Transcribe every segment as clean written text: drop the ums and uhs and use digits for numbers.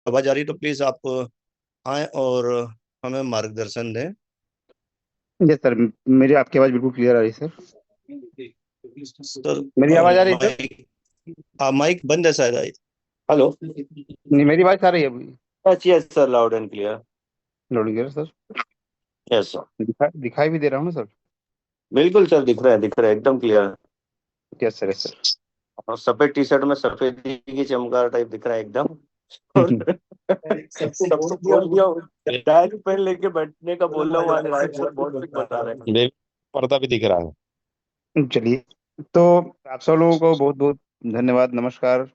आवाज आ रही है तो प्लीज आप आए और हमें मार्गदर्शन दें। Yes sir. मेरी आपकी आवाज़ बिल्कुल क्लियर आ रही है सर। सर मेरी आवाज़ आ रही है सर। माइक, हाँ माइक बंद है शायद। हेलो। नहीं, मेरी आवाज़ आ रही है अभी। Yes yes sir, loud and clear. Loading है सर। Yes sir. दिखाई भी दे रहा हूँ ना सर। बिल्कुल सर, दिख रहा है एकदम clear. Yes sir, yes sir. और सफेद टी शर्ट में सफेदी की चमकार टाइप दिख रहा है एकदम। और सबको बोल दिया हूँ, बैग पेन लेके बैठने का बोल रहा हूँ, आज वाइफ सर बहुत कुछ बता रहे हैं। मेरे पर्दा भी दिख रहा है। चलिए, तो आप सब लोगों को बहुत बहुत धन्यवाद, नमस्कार।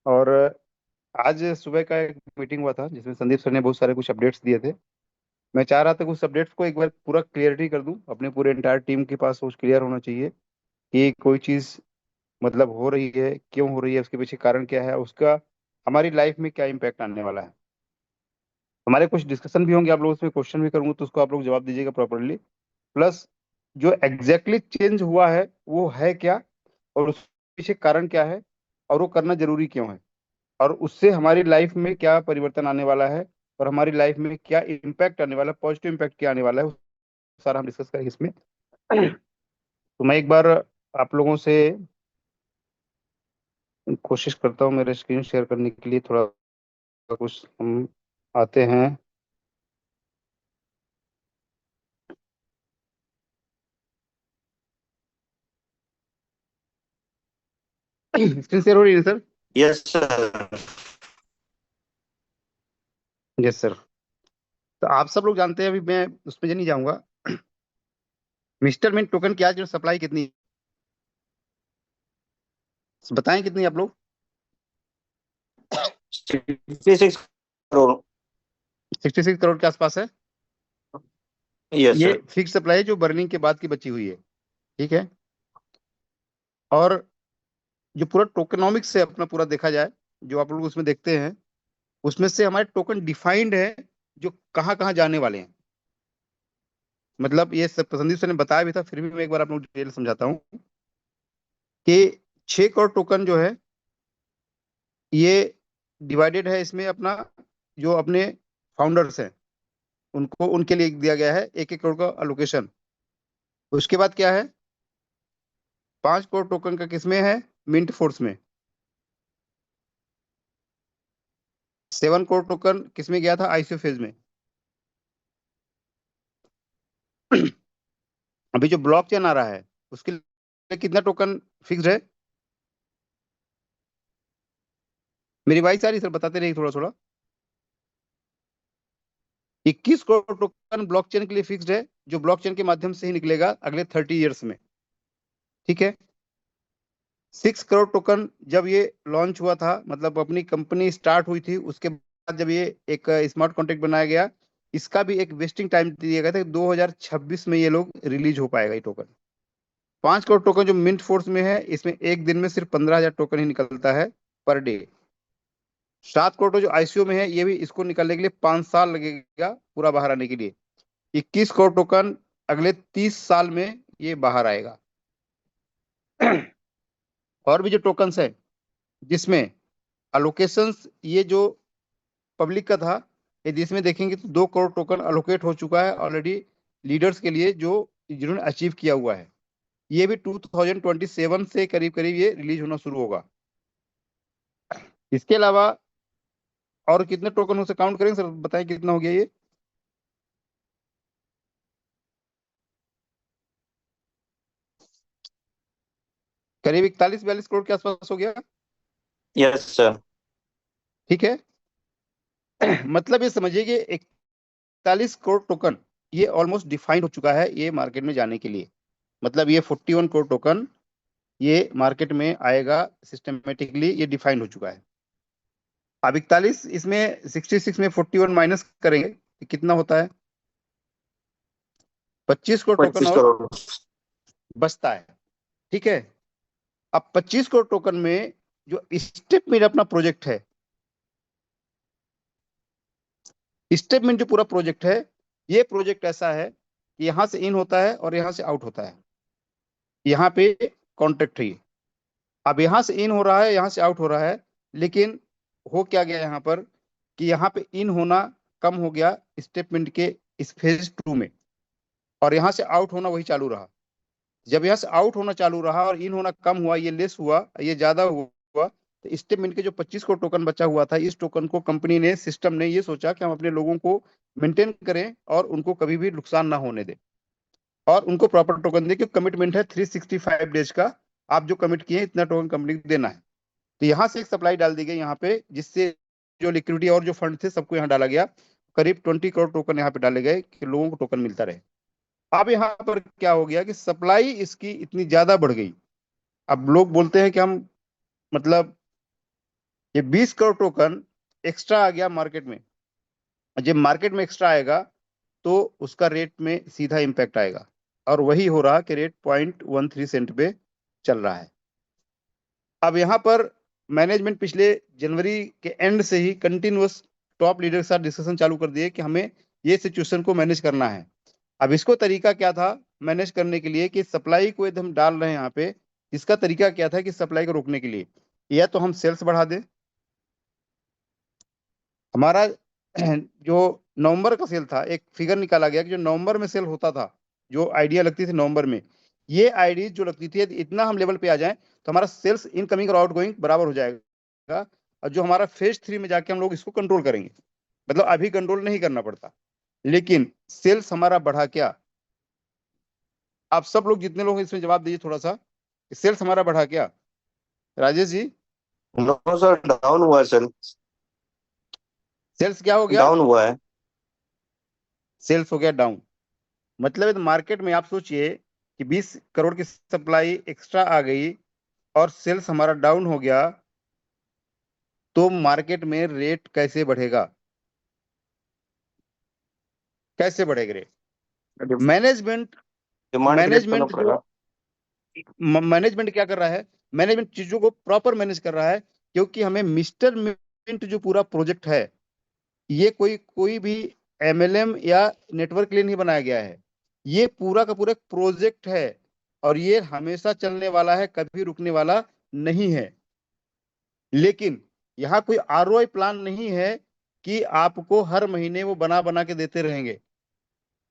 और आज सुबह का एक मीटिंग हुआ था जिसमें संदीप सर ने बहुत सारे कुछ अपडेट्स दिए थे। मैं चाह रहा था कि उस अपडेट्स को एक बार पूरा क्लियरिटी कर दूं, अपने पूरे एंटायर टीम के पास कुछ क्लियर होना चाहिए कि कोई चीज़ मतलब हो रही है, क्यों हो रही है, उसके पीछे कारण क्या है, उसका हमारी लाइफ में क्या इम्पैक्ट आने वाला है। हमारे कुछ डिस्कशन भी होंगे, आप लोगों से क्वेश्चन भी करूंगा तो उसको आप लोग जवाब दीजिएगा प्रॉपरली। प्लस जो एग्जैक्टली चेंज हुआ है वो है क्या, और उसके पीछे कारण क्या है, और वो करना जरूरी क्यों है, और उससे हमारी लाइफ में क्या परिवर्तन आने वाला है, और हमारी लाइफ में क्या इम्पैक्ट आने वाला है, पॉजिटिव इम्पैक्ट क्या आने वाला है, वो सारा हम डिस्कस करेंगे इसमें। तो मैं एक बार आप लोगों से कोशिश करता हूँ मेरे स्क्रीन शेयर करने के लिए, थोड़ा कुछ हम आते हैं। स्क्रीन शेयर हो रही है sir? Yes sir. Yes sir. तो आप सब लोग जानते हैं, अभी मैं उसमें नहीं जाऊंगा। मिस्टर मिंट टोकन की आज जो सप्लाई कितनी है? बताएं कितनी आप लोग? 66 करोड़। 66 करोड़ के आसपास है। यस ये सर। फिक्स सप्लाई है जो बर्निंग के बाद की बची हुई है। ठीक है। और जो पूरा टोकनॉमिक्स से अपना पूरा देखा जाए, जो आप लोग उसमें देखते हैं, उसमें से हमारे टोकन डिफाइंड है जो कहाँ कहाँ जाने वाले हैं। मतलब ये सब संदीप सर ने बताया भी था, फिर भी मैं एक बार आप लोग डिटेल समझाता हूँ कि 6 करोड़ टोकन जो है ये डिवाइडेड है इसमें अपना, जो अपने फाउंडर्स हैं उनको, उनके लिए दिया गया है 1 1 करोड़ का अलोकेशन। उसके बाद क्या है, 5 करोड़ टोकन का किसमें है, मिंट फोर्स में। 7 करोड़ टोकन किसमें गया था, आईसीओ फेज में। अभी जो ब्लॉकचेन आ रहा है उसके लिए कितना टोकन फिक्स्ड है? मेरी वाइस आ रही सर? बताते रहिए थोड़ा थोड़ा। 21 करोड़ टोकन ब्लॉकचेन के लिए फिक्स्ड है, जो ब्लॉकचेन के माध्यम से ही निकलेगा अगले 30 ईयर्स में। ठीक है। 6 करोड़ टोकन जब ये लॉन्च हुआ था, मतलब अपनी कंपनी स्टार्ट हुई थी, उसके बाद जब ये एक स्मार्ट कॉन्ट्रैक्ट बनाया गया, इसका भी एक वेस्टिंग टाइम दिया गया था कि 2026 में ये लोग रिलीज हो पाएगा ये टोकन। 5 करोड़ टोकन जो मिंट फोर्स में है, इसमें एक दिन में सिर्फ 15,000 टोकन ही निकलता है पर डे। 7 करोड़ जो आईसीओ में है, ये भी इसको निकलने के लिए 5 साल लगेगा पूरा बाहर आने के लिए। 21 करोड़ टोकन अगले 30 साल में ये बाहर आएगा। और भी जो टोकन्स है जिसमें अलोकेशंस, ये जो पब्लिक का था, यदि इसमें देखेंगे तो 2 करोड़ टोकन अलोकेट हो चुका है ऑलरेडी लीडर्स के लिए, जो जिन्होंने अचीव किया हुआ है। ये भी 2027 से करीब करीब ये रिलीज होना शुरू होगा। इसके अलावा और कितने टोकन उसे काउंट करेंगे सर, बताएं कितना हो गया ये? करीब 41 42 करोड़ के आसपास हो गया। Yes sir. ठीक है। मतलब ये समझिए कि 41 करोड़ टोकन ये ऑलमोस्ट डिफाइंड हो चुका है ये मार्केट में जाने के लिए। मतलब ये 41 करोड़ टोकन ये मार्केट में आएगा सिस्टमेटिकली, ये डिफाइंड हो चुका है। अब 41, इसमें 66 में 41 माइनस करेंगे तो कितना होता है? 25 करोड़ टोकन पच्चीस और करोड़ बचता है। ठीक है। अब 25 करोड़ टोकन में जो स्टेप में अपना प्रोजेक्ट है, स्टेप में जो पूरा प्रोजेक्ट है, ये प्रोजेक्ट ऐसा है कि यहां से इन होता है और यहां से आउट होता है। यहाँ पे कॉन्ट्रैक्ट है। अब यहां से इन हो रहा है, यहां से आउट हो रहा है, लेकिन हो क्या गया यहाँ पर कि यहाँ पे इन होना कम हो गया स्टेटमेंट के इस फेज 2 में, और यहाँ से आउट होना वही चालू रहा। जब यहाँ से आउट होना चालू रहा और इन होना कम हुआ, ये लेस हुआ, ये ज्यादा हुआ, तो स्टेटमेंट के जो 25 को टोकन बचा हुआ था, इस टोकन को कंपनी ने, सिस्टम ने ये सोचा कि हम अपने लोगों को मेंटेन करें और उनको कभी भी नुकसान ना होने दें, और उनको प्रॉपर टोकन दे, क्योंकि कमिटमेंट है 365 डेज का, आप जो कमिट किए इतना टोकन कंपनी को देना है। तो यहाँ से एक सप्लाई डाल दी गई यहाँ पे, जिससे जो लिक्विडिटी और जो फंड थे सबको यहाँ डाला गया। करीब 20 करोड़ टोकन यहाँ पे डाले गए कि लोगों को टोकन मिलता रहे। अब यहाँ पर क्या हो गया कि सप्लाई इसकी इतनी ज्यादा बढ़ गई। अब लोग बोलते हैं कि हम, मतलब ये 20 करोड़ टोकन एक्स्ट्रा आ गया मार्केट में। जब मार्केट में एक्स्ट्रा आएगा तो उसका रेट में सीधा इम्पैक्ट आएगा, और वही हो रहा कि रेट 0.13 पे चल रहा है। अब यहाँ पर मैनेजमेंट पिछले जनवरी के एंड से ही कंटिन्यूअस टॉप लीडर के साथ डिस्कशन चालू कर दिए कि हमें ये सिचुएशन को मैनेज करना है। अब इसको तरीका क्या था मैनेज करने के लिए कि सप्लाई को यदि हम डाल रहे हैं यहाँ पे, इसका तरीका क्या था कि सप्लाई को रोकने के लिए या तो हम सेल्स बढ़ा दें। हमारा जो नवंबर का सेल था, एक फिगर निकाला गया कि जो नवंबर में सेल होता था, जो आइडिया लगती थी नवंबर में, ये आईडी जो लगती थी, इतना हम लेवल पे आ जाए तो हमारा सेल्स इनकमिंग और आउटगोइंग बराबर हो जाएगा, और जो हमारा फेज 3 में जाके हम लोग इसको कंट्रोल करेंगे। मतलब अभी कंट्रोल नहीं करना पड़ता, लेकिन सेल्स हमारा बढ़ा क्या? आप सब लोग जितने लोग हैं इसमें जवाब दीजिए थोड़ा सा, सेल्स हमारा बढ़ा क्या? Rajesh ji, no sir, down हुआ है सर। सेल्स क्या हो गया? डाउन हुआ है। सेल्स हो गया डाउन। मतलब मार्केट में आप सोचिए कि 20 करोड़ की सप्लाई एक्स्ट्रा आ गई और सेल्स हमारा डाउन हो गया, तो मार्केट में रेट कैसे बढ़ेगा? कैसे बढ़ेगा रेट? मैनेजमेंट डिमांड क्रिएट करना मैनेजमेंट पड़ेगा। जो मैनेजमेंट क्या कर रहा है, मैनेजमेंट चीजों को प्रॉपर मैनेज कर रहा है, क्योंकि हमें मिस्टर मिंट जो पूरा प्रोजेक्ट है, ये कोई कोई भी एमएलएम या नेटवर्क के लिए नहीं बनाया गया है। ये पूरा का पूरा एक प्रोजेक्ट है, और ये हमेशा चलने वाला है, कभी रुकने वाला नहीं है। लेकिन यहाँ कोई आरओआई प्लान नहीं है कि आपको हर महीने वो बना बना के देते रहेंगे।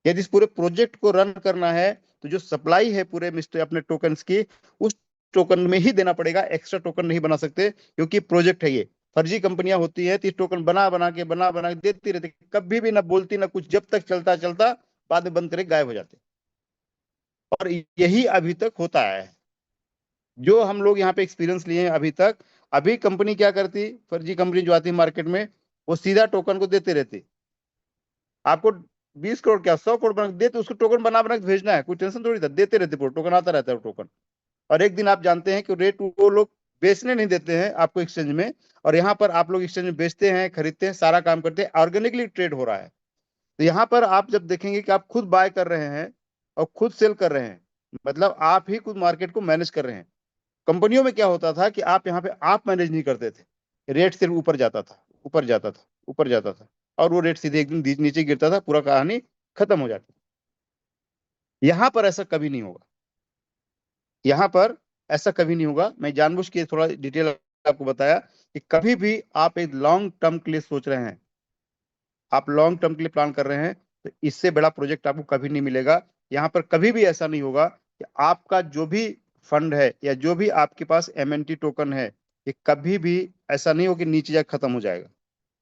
यदि इस पूरे प्रोजेक्ट को रन करना है तो जो सप्लाई है पूरे मिस्टर अपने टोकन्स की, उस टोकन में ही देना पड़ेगा, एक्स्ट्रा टोकन नहीं बना सकते, क्योंकि प्रोजेक्ट है ये। फर्जी कंपनियां होती है 30 टोकन बना बना के देती रहती, कभी भी ना बोलती ना कुछ, जब तक चलता चलता बाद में बंद करके गायब हो जाते। और यही अभी तक होता है, जो हम लोग यहाँ पे एक्सपीरियंस लिए हैं अभी तक। अभी कंपनी क्या करती, फर्जी कंपनी जो आती है मार्केट में, वो सीधा टोकन को देते रहती। आपको 20 करोड़ क्या 100 करोड़ बना के देते, उसको टोकन बना बना के भेजना है, कोई टेंशन थोड़ी था, देते रहते, पूरा टोकन आता रहता है वो टोकन। और एक दिन आप जानते हैं कि रेट वो लोग बेचने नहीं देते हैं आपको एक्सचेंज में, और यहाँ पर आप लोग एक्सचेंज में बेचते हैं, खरीदते हैं, सारा काम करते हैं, ऑर्गेनिकली ट्रेड हो रहा है। तो यहाँ पर आप जब देखेंगे कि आप खुद बाय कर रहे हैं और खुद सेल कर रहे हैं, मतलब आप ही खुद मार्केट को मैनेज कर रहे हैं। कंपनियों में क्या होता था कि आप यहाँ पे आप मैनेज नहीं करते थे, रेट सिर्फ ऊपर जाता था, ऊपर जाता था, ऊपर जाता था, और वो रेट सीधे एक दिन नीचे गिरता था, पूरा कहानी खत्म हो जाती। यहाँ पर ऐसा कभी नहीं होगा, यहाँ पर ऐसा कभी नहीं होगा। मैं जानबूझ के थोड़ा डिटेल आपको बताया कि कभी भी आप एक लॉन्ग टर्म के लिए सोच रहे हैं, आप लॉन्ग टर्म के लिए प्लान कर रहे हैं, तो इससे बड़ा प्रोजेक्ट आपको कभी नहीं मिलेगा। यहाँ पर कभी भी ऐसा नहीं होगा कि आपका जो भी फंड है या जो भी आपके पास एमएनटी टोकन है, ये कभी भी ऐसा नहीं हो कि नीचे जाकर खत्म हो जाएगा।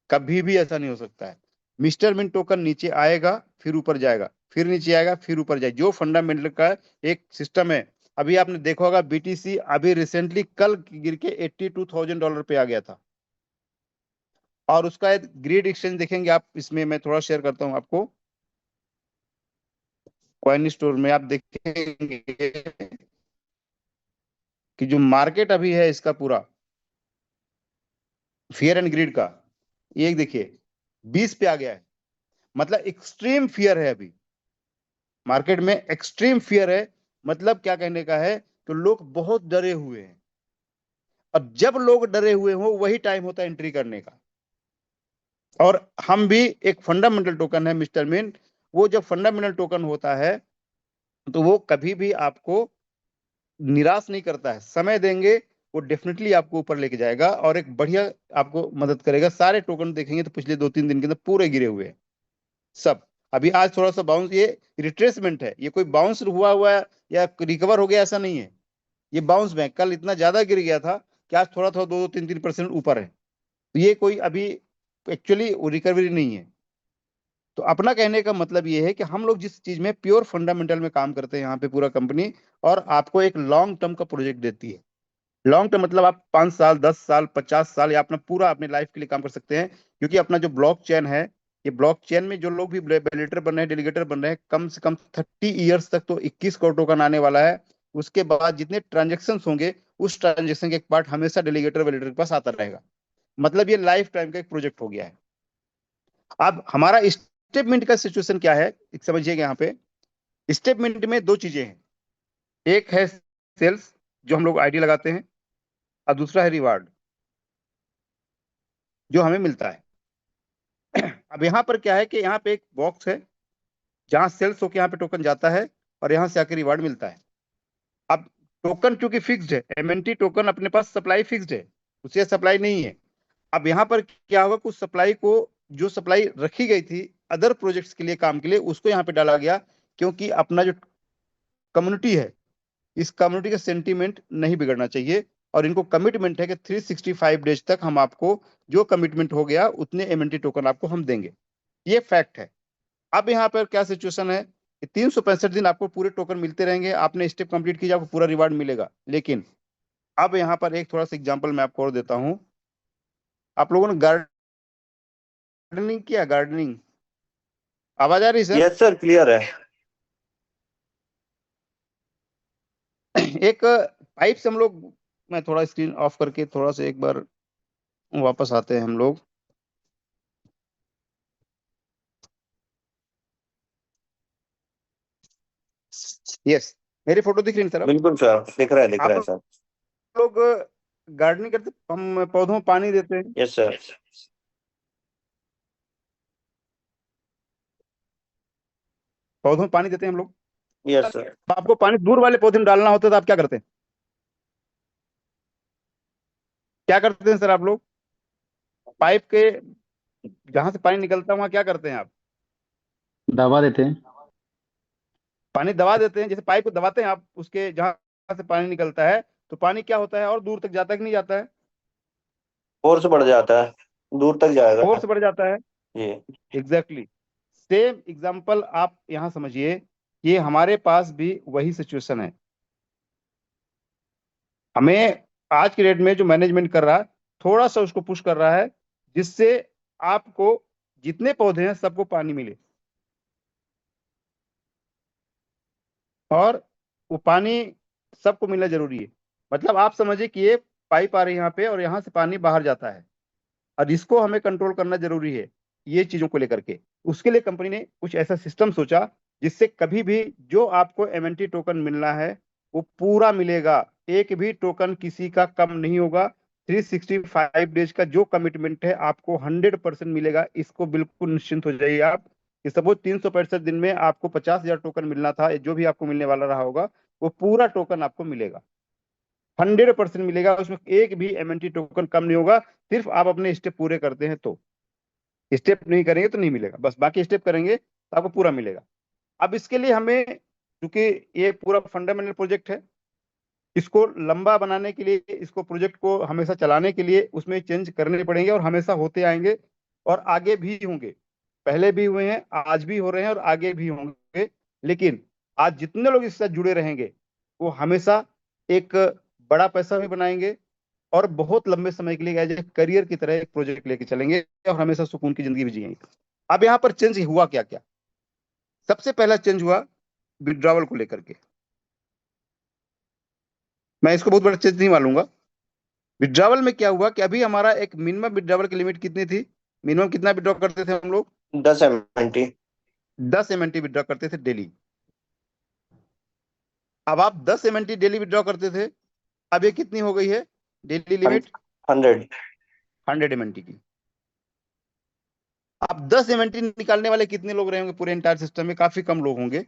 कभी भी ऐसा नहीं हो सकता है। मिस्टर मिन टोकन नीचे आएगा, फिर ऊपर जाएगा, फिर नीचे आएगा, फिर ऊपर जाएगा, जो फंडामेंटल का एक सिस्टम है। अभी आपने देखा होगा बीटीसी अभी रिसेंटली कल गिर के $82,000 पे आ गया था, और उसका एक ग्रीड एक्सचेंज देखेंगे आप, इसमें मैं थोड़ा शेयर करता हूं आपको। कॉइन स्टोर में आप देखेंगे कि जो मार्केट अभी है इसका पूरा फियर एंड ग्रीड का, ये देखिए 20 पे आ गया है। मतलब एक्सट्रीम फियर है अभी मार्केट में, एक्सट्रीम फियर है। मतलब क्या कहने का है, तो लोग बहुत डरे हुए हैं, और जब लोग डरे हुए हो वही टाइम होता है एंट्री करने का। और हम भी एक फंडामेंटल टोकन है मिस्टर मिंट, वो जब फंडामेंटल टोकन होता है तो वो कभी भी आपको निराश नहीं करता है। समय देंगे, वो डेफिनेटली आपको ऊपर लेके जाएगा और एक बढ़िया आपको मदद करेगा। सारे टोकन देखेंगे तो पिछले 2-3 दिन के अंदर पूरे गिरे हुए हैं सब। अभी आज थोड़ा सा बाउंस, ये रिट्रेसमेंट है, ये कोई बाउंस हुआ हुआ है या रिकवर हो गया ऐसा नहीं है। ये बाउंस बैक, कल इतना ज्यादा गिर गया था कि आज थोड़ा थोड़ा 2-3% ऊपर है। तो ये कोई अभी एक्चुअली रिकवरी नहीं है। तो अपना कहने का मतलब ये है कि हम लोग जिस चीज में प्योर फंडामेंटल में काम करते हैं यहाँ पे पूरा कंपनी, और आपको एक लॉन्ग टर्म का प्रोजेक्ट देती है। लॉन्ग टर्म मतलब आप 5 साल, 10 साल, 50 साल या अपना पूरा अपने लाइफ के लिए काम कर सकते हैं। क्योंकि अपना जो ब्लॉक चेन है, ये ब्लॉक चेन में जो लोग भी वैलिडेटर बन रहे हैं, डेलीगेटर बन रहे हैं, कम से कम 30 ईयर्स तक तो 21 करोड़ टोकन आने वाला है। उसके बाद जितने ट्रांजेक्शन होंगे, उस ट्रांजेक्शन के एक पार्ट हमेशा डेलीगेटर वैलिडेटर के पास आता रहेगा। मतलब ये लाइफ टाइम का एक प्रोजेक्ट हो गया है। अब हमारा स्टेटमेंट का सिचुएशन क्या है, एक समझिएगा यहाँ पे। स्टेटमेंट में दो चीजें हैं, एक है सेल्स जो हम लोग आईडी लगाते हैं, और दूसरा है रिवार्ड जो हमें मिलता है। अब यहाँ पर क्या है कि यहाँ पे एक बॉक्स है जहां सेल्स होकर यहाँ पे टोकन जाता है और यहाँ से आके रिवार्ड मिलता है। अब टोकन चूंकि फिक्स्ड है, एमएनटी टोकन अपने पास सप्लाई फिक्स्ड है, उसे सप्लाई नहीं है। अब यहाँ पर क्या होगा, कुछ सप्लाई को, जो सप्लाई रखी गई थी अदर प्रोजेक्ट्स के लिए, काम के लिए, उसको यहाँ पे डाला गया। क्योंकि अपना जो कम्युनिटी है, इस कम्युनिटी का सेंटीमेंट नहीं बिगड़ना चाहिए। और इनको कमिटमेंट है कि 365 डेज तक हम आपको, जो कमिटमेंट हो गया उतने एमएनटी टोकन आपको हम देंगे। ये फैक्ट है। अब यहाँ पर क्या सिचुएशन है कि 365 दिन आपको पूरे टोकन मिलते रहेंगे, आपने स्टेप कंप्लीट कीजिए, आपको पूरा रिवार्ड मिलेगा। लेकिन अब यहाँ पर एक थोड़ा सा एग्जांपल मैं आपको और देता हूँ। आप लोगों ने गार्डनिंग किया? गार्डनिंग, आवाज आ रही है सर? यस सर, क्लियर है। एक पाइप से हम लोग, मैं थोड़ा स्क्रीन ऑफ करके थोड़ा सा एक बार वापस आते हैं हम लोग। यस, मेरी फोटो दिख रही है सर? आप बिल्कुल सर, दिख रहा है, दिख रहा आप है सर। लोग गार्डनिंग करते, हम पौधों में पानी देते हैं। Yes sir. पौधों में पानी देते हैं हम लोग। Yes sir. तो आपको पानी दूर वाले पौधे में डालना होता है तो आप क्या करते हैं? क्या करते हैं सर आप लोग? पाइप के जहां से पानी निकलता है वहां क्या करते हैं आप? दबा देते हैं। पानी दबा देते हैं। जैसे पाइप को दबाते हैं आप, उसके जहां से पानी निकलता है, तो पानी क्या होता है, और दूर तक जाता है कि नहीं जाता है? फोर्स बढ़ जाता है, दूर तक जाएगा। फोर्स बढ़ जाता है। जी। एग्जैक्टली। सेम एग्जाम्पल आप यहां समझिए, ये हमारे पास भी वही सिचुएशन है। हमें आज के डेट में जो मैनेजमेंट कर रहा है, थोड़ा सा उसको पुश कर रहा है, जिससे आपको जितने पौधे हैं सबको पानी मिले। और वो पानी सबको मिलना जरूरी है। मतलब आप समझिए कि ये पाइप आ रही है यहाँ पे और यहाँ से पानी बाहर जाता है, और इसको हमें कंट्रोल करना जरूरी है, ये चीजों को लेकर के। उसके लिए कंपनी ने कुछ ऐसा सिस्टम सोचा जिससे कभी भी जो आपको एमएनटी टोकन मिलना है वो पूरा मिलेगा। एक भी टोकन किसी का कम नहीं होगा। 365 डेज का जो कमिटमेंट है आपको 100% मिलेगा। इसको बिल्कुल निश्चिंत हो जाइए आप कि सपोज 365 दिन में आपको 50,000 टोकन मिलना था, जो भी आपको मिलने वाला रहा होगा, वो पूरा टोकन आपको मिलेगा। 100% मिलेगा, उसमें एक भी एमएनटी टोकन कम नहीं होगा। सिर्फ आप अपने स्टेप पूरे करते हैं तो। स्टेप नहीं करेंगे तो नहीं मिलेगा, बस बाकी स्टेप करेंगे तो आपको पूरा मिलेगा। अब इसके लिए हमें, क्योंकि ये पूरा फंडामेंटल प्रोजेक्ट है, इसको लंबा बनाने के लिए, इसको प्रोजेक्ट को हमेशा चलाने के लिए उसमें चेंज करने पड़ेंगे, और हमेशा होते आएंगे और आगे भी होंगे। पहले भी हुए हैं, आज भी हो रहे हैं और आगे भी होंगे। लेकिन आज जितने लोग इससे जुड़े रहेंगे वो हमेशा एक बड़ा पैसा भी बनाएंगे, और बहुत लंबे समय के लिए एज ए करियर की तरह एक प्रोजेक्ट लेके चलेंगे, और हमेशा सुकून की जिंदगी भी जिएंगे। अब यहाँ पर चेंज हुआ क्या क्या? सबसे पहला चेंज हुआ विड्रॉवल को लेकर के। मैं इसको बहुत बड़ा चेंज नहीं मानूंगा। विड्रॉवल में क्या हुआ कि अभी हमारा एक मिनिमम विड्रॉवल की लिमिट कितनी थी? मिनिमम कितना विड्रॉ करते थे हम लोग? 10 MNT। 10 MNT विड्रॉ करते थे डेली। अब आप 10 MNT डेली विड्रॉ करते थे, अब ये कितनी हो गई है डेली लिमिट? 100। 100 MNT की। अब 10 MNT निकालने वाले कितने लोग रहे होंगे पूरे इंटायर सिस्टम में? काफी कम लोग होंगे।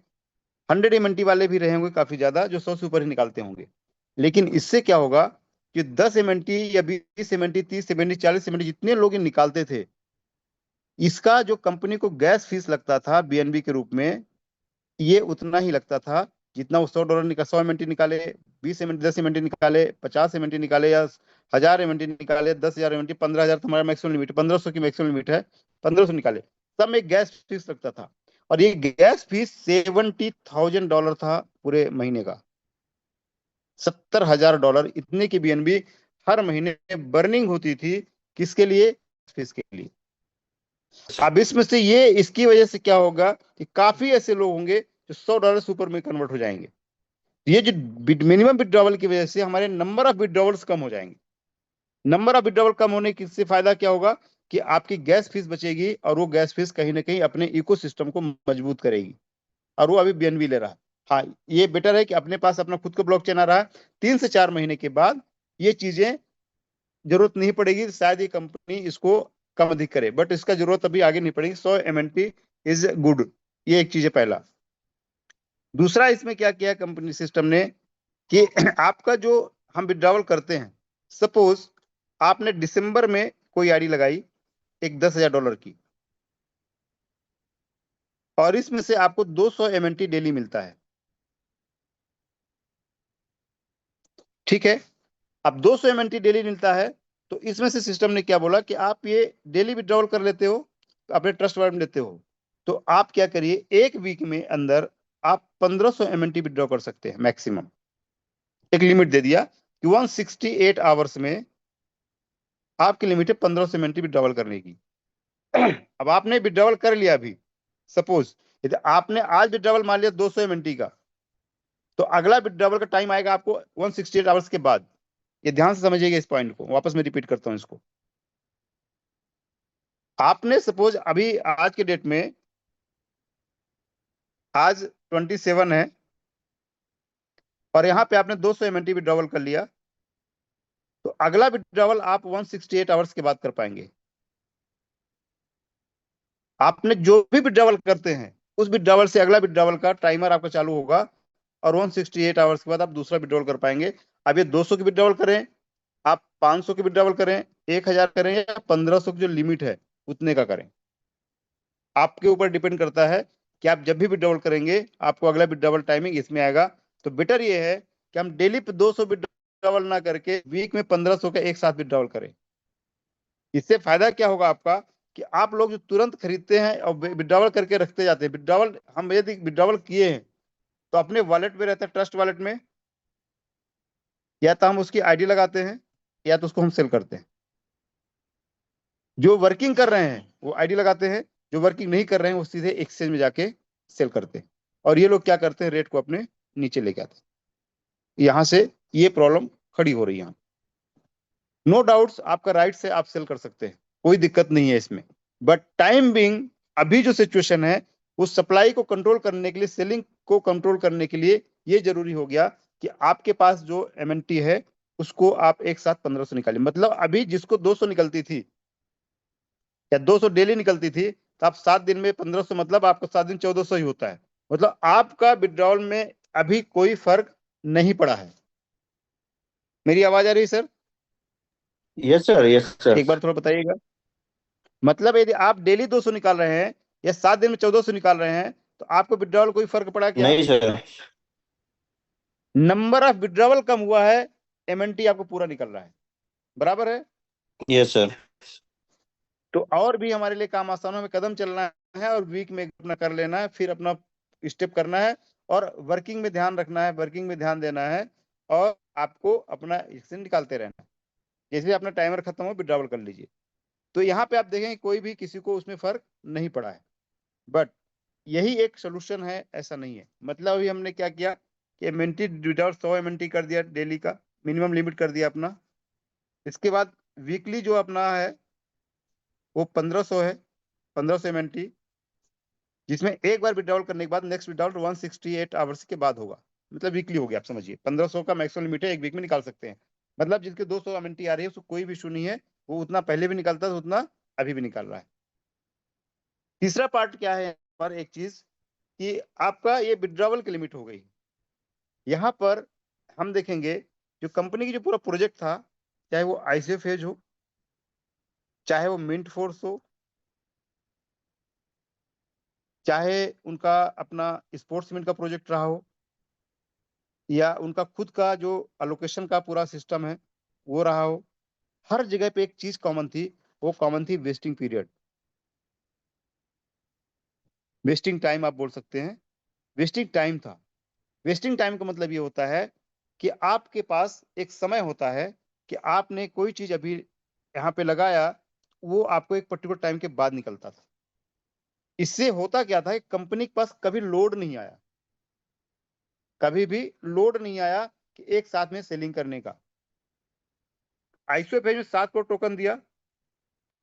100 MNT वाले भी रहे होंगे काफी ज्यादा, जो 100 से ऊपर ही निकालते होंगे। लेकिन इससे क्या होगा कि 10 एमएनटी या 20 एमएनटी, 30 एमएनटी, 40 एमएनटी जितने लोग ये निकालते थे, इसका जो कंपनी को गैस फीस लगता था बीएनबी के रूप में, ये उतना ही लगता था जितना वो $100 निकाल, 100 एमएनटी निकाले, 20 एमएनटी, 10 एमएनटी निकाले, 50 एमएनटी निकाले, या 1000 एमएनटी निकाले, 10,000 एमएनटी, 15,000 तुम्हारा मैक्सिमम लिमिट, 1500 की मैक्सिमम लिमिट है, 1500 निकाले, सब में गैस फीस लगता था। और ये गैस फीस $70,000 था पूरे महीने का। $70,000 इतने की बीएनबी हर महीने बर्निंग होती थी। किसके लिए? फीस के लिए। अब इसमें से ये, इसकी वजह से क्या होगा कि काफी ऐसे लोग होंगे जो $100 सुपर में कन्वर्ट हो जाएंगे। ये जो मिनिमम विड्रॉवल की वजह से हमारे नंबर ऑफ विड्रॉवल्स कम हो जाएंगे। नंबर ऑफ विड्रॉवल कम होने से फायदा क्या होगा कि आपकी गैस फीस बचेगी, और वो गैस फीस कहीं ना कहीं अपने इकोसिस्टम को मजबूत करेगी। और वो अभी बीएनबी ले रहा है। हाँ, ये बेटर है कि अपने पास अपना खुद का ब्लॉकचेन आ रहा है। 3 से 4 महीने के बाद ये चीजें जरूरत नहीं पड़ेगी, शायद ये कंपनी इसको कम अधिक करे, बट इसका जरूरत अभी आगे नहीं पड़ेगी। 100 एमएनटी इज गुड। ये एक चीज है पहला। दूसरा, इसमें क्या किया कंपनी सिस्टम ने कि आपका जो हम विड्रॉवल करते हैं, सपोज आपने दिसंबर में कोई आईडी लगाई एक $10,000 की, और इसमें से आपको 200 एमएनटी डेली मिलता है, ठीक है। अब 200 एमएनटी डेली मिलता है, तो इसमें से सिस्टम ने क्या बोला कि आप ये डेली विड्रॉवल कर लेते हो, अपने ट्रस्ट वॉलेट में लेते हो, तो आप क्या करिए, एक वीक में अंदर आप 1500 एमएनटी विड्रॉ कर सकते हैं मैक्सिमम। एक लिमिट दे दिया कि 168 आवर्स में आपकी लिमिट है 1500 एमएनटी विड्रॉवल करने की। अब आपने विड्रॉवल कर लिया अभी, सपोज यदि आपने आज विड्रॉवल मान लिया 200 एमएनटी का, तो अगला विड्रॉवल का टाइम आएगा आपको 168 आवर्स के बाद। ये ध्यान से समझिएगा इस पॉइंट को, वापस मैं रिपीट करता हूं इसको। आपने सपोज अभी आज के डेट में, आज 27 है, और यहां पे आपने 200 एमएनटी विड्रॉवल कर लिया, तो अगला विड्रॉवल आप 168 आवर्स के बाद कर पाएंगे। आपने जो भी विड्रॉवल करते हैं, उस विड्रॉवल से अगला विड्रॉवल का टाइमर आपका चालू होगा, और 168 आवर्स के बाद आप दूसरा विड्रॉवल कर पाएंगे। अब ये 200 की विड्रॉवल करें, आप 500 की विड्रॉवल करें, 1000 करें, या 1500 की जो लिमिट है उतने का करें, आपके ऊपर डिपेंड करता है कि आप जब भी विड्रॉवल करेंगे आपको अगला विड्रॉवल टाइमिंग इसमें आएगा। तो बेटर ये है कि हम डेली पे 200 विड्रॉवल ना करके वीक में 1500 का एक साथ विड्रॉवल करें। इससे फायदा क्या होगा आपका कि आप लोग जो तुरंत खरीदते हैं और विड्रॉवल करके रखते जाते हैं, विड्रॉवल हम यदि विड्रॉवल किए हैं तो अपने वॉलेट में रहता है, ट्रस्ट वॉलेट में, या तो हम उसकी आईडी लगाते हैं, या तो उसको हम सेल करते हैं। जो वर्किंग कर रहे हैं वो आईडी लगाते हैं, जो वर्किंग नहीं कर रहे हैं वो सीधे एक्सचेंज में जाके सेल करते हैं। और ये लोग क्या करते हैं, रेट को अपने नीचे लेके आते हैं। यहां से ये प्रॉब्लम खड़ी हो रही है। नो डाउट्स, आपका राइट से आप सेल कर सकते हैं, कोई दिक्कत नहीं है इसमें। बट टाइम बिंग अभी जो सिचुएशन है, उस सप्लाई को कंट्रोल करने के लिए, सेलिंग को कंट्रोल करने के लिए ये जरूरी हो गया कि आपके पास जो एमएनटी है उसको आप एक साथ 1500 निकालिए। मतलब अभी जिसको 200 निकलती थी या 200 डेली निकलती थी, तो आप 7 दिन में 1500, मतलब आपका 7 दिन 1400 ही होता है। मतलब आपका विड्रॉवल में अभी कोई फर्क नहीं पड़ा है। मेरी आवाज आ रही है sir? Yes sir, yes sir. एक बार थोड़ा बताइएगा। मतलब यदि आप डेली 200 निकाल रहे हैं या 7 दिन में 1400 निकाल रहे हैं, तो आपको विड्रॉवल कोई फर्क पड़ा क्या? नहीं सर। नंबर ऑफ विड्रॉवल कम हुआ है, एमएनटी आपको पूरा निकल रहा है। बराबर है? Yes sir. तो और भी हमारे लिए काम आसानों में कदम चलना है, और वीक में अपना कर लेना है, फिर अपना स्टेप करना है, और वर्किंग में ध्यान रखना है, वर्किंग में ध्यान देना है, और आपको अपना एक्शन निकालते रहना है। जैसे अपना टाइमर खत्म हो विड्रॉवल कर लीजिए। तो यहाँ पे आप देखेंगे कोई भी किसी को उसमें फर्क नहीं पड़ा है। बट यही एक सोल्यूशन है, ऐसा नहीं है। मतलब अभी हमने क्या किया कि एमएनटी विदाउट 100 एमएनटी कर दिया, डेली का मिनिमम लिमिट कर दिया अपना। इसके बाद वीकली जो अपना है वो 1500 है, 1500 एमएनटी, जिसमें एक बार विड्रॉवल करने के बाद नेक्स्ट विड्रॉवल 168 आवर्स के बाद होगा। मतलब वीकली हो गया, आप समझिए 1500 का मैक्सिमम लिमिट है, एक वीक में निकाल सकते हैं। मतलब जिसके 200 एमएनटी आ रही है उसको कोई भी इशू नहीं है, वो उतना पहले भी निकालता था उतना अभी भी निकाल रहा है। तीसरा पार्ट क्या है पर एक चीज कि आपका ये विड्रॉवल की लिमिट हो गई। यहाँ पर हम देखेंगे जो कंपनी की जो पूरा प्रोजेक्ट था, चाहे वो आईसीएफ फेज हो, चाहे वो मिंट फोर्स हो, चाहे उनका अपना स्पोर्ट्स सीमेंट का प्रोजेक्ट रहा हो, या उनका खुद का जो अलोकेशन का पूरा सिस्टम है वो रहा हो, हर जगह पे एक चीज कॉमन थी, वो कॉमन थी वेस्टिंग पीरियड, वेस्टिंग टाइम आप बोल सकते हैं, वेस्टिंग टाइम था। वेस्टिंग टाइम का मतलब ये होता है कि आपके पास एक समय होता है कि आपने कोई चीज अभी यहाँ पे लगाया, वो आपको एक पर्टिकुलर टाइम के बाद निकलता था। इससे होता क्या था कि कंपनी के पास कभी लोड नहीं आया, कभी भी लोड नहीं आया कि एक साथ में सेलिंग करने का। आईसीओ पेज में 7 करोड़ टोकन दिया,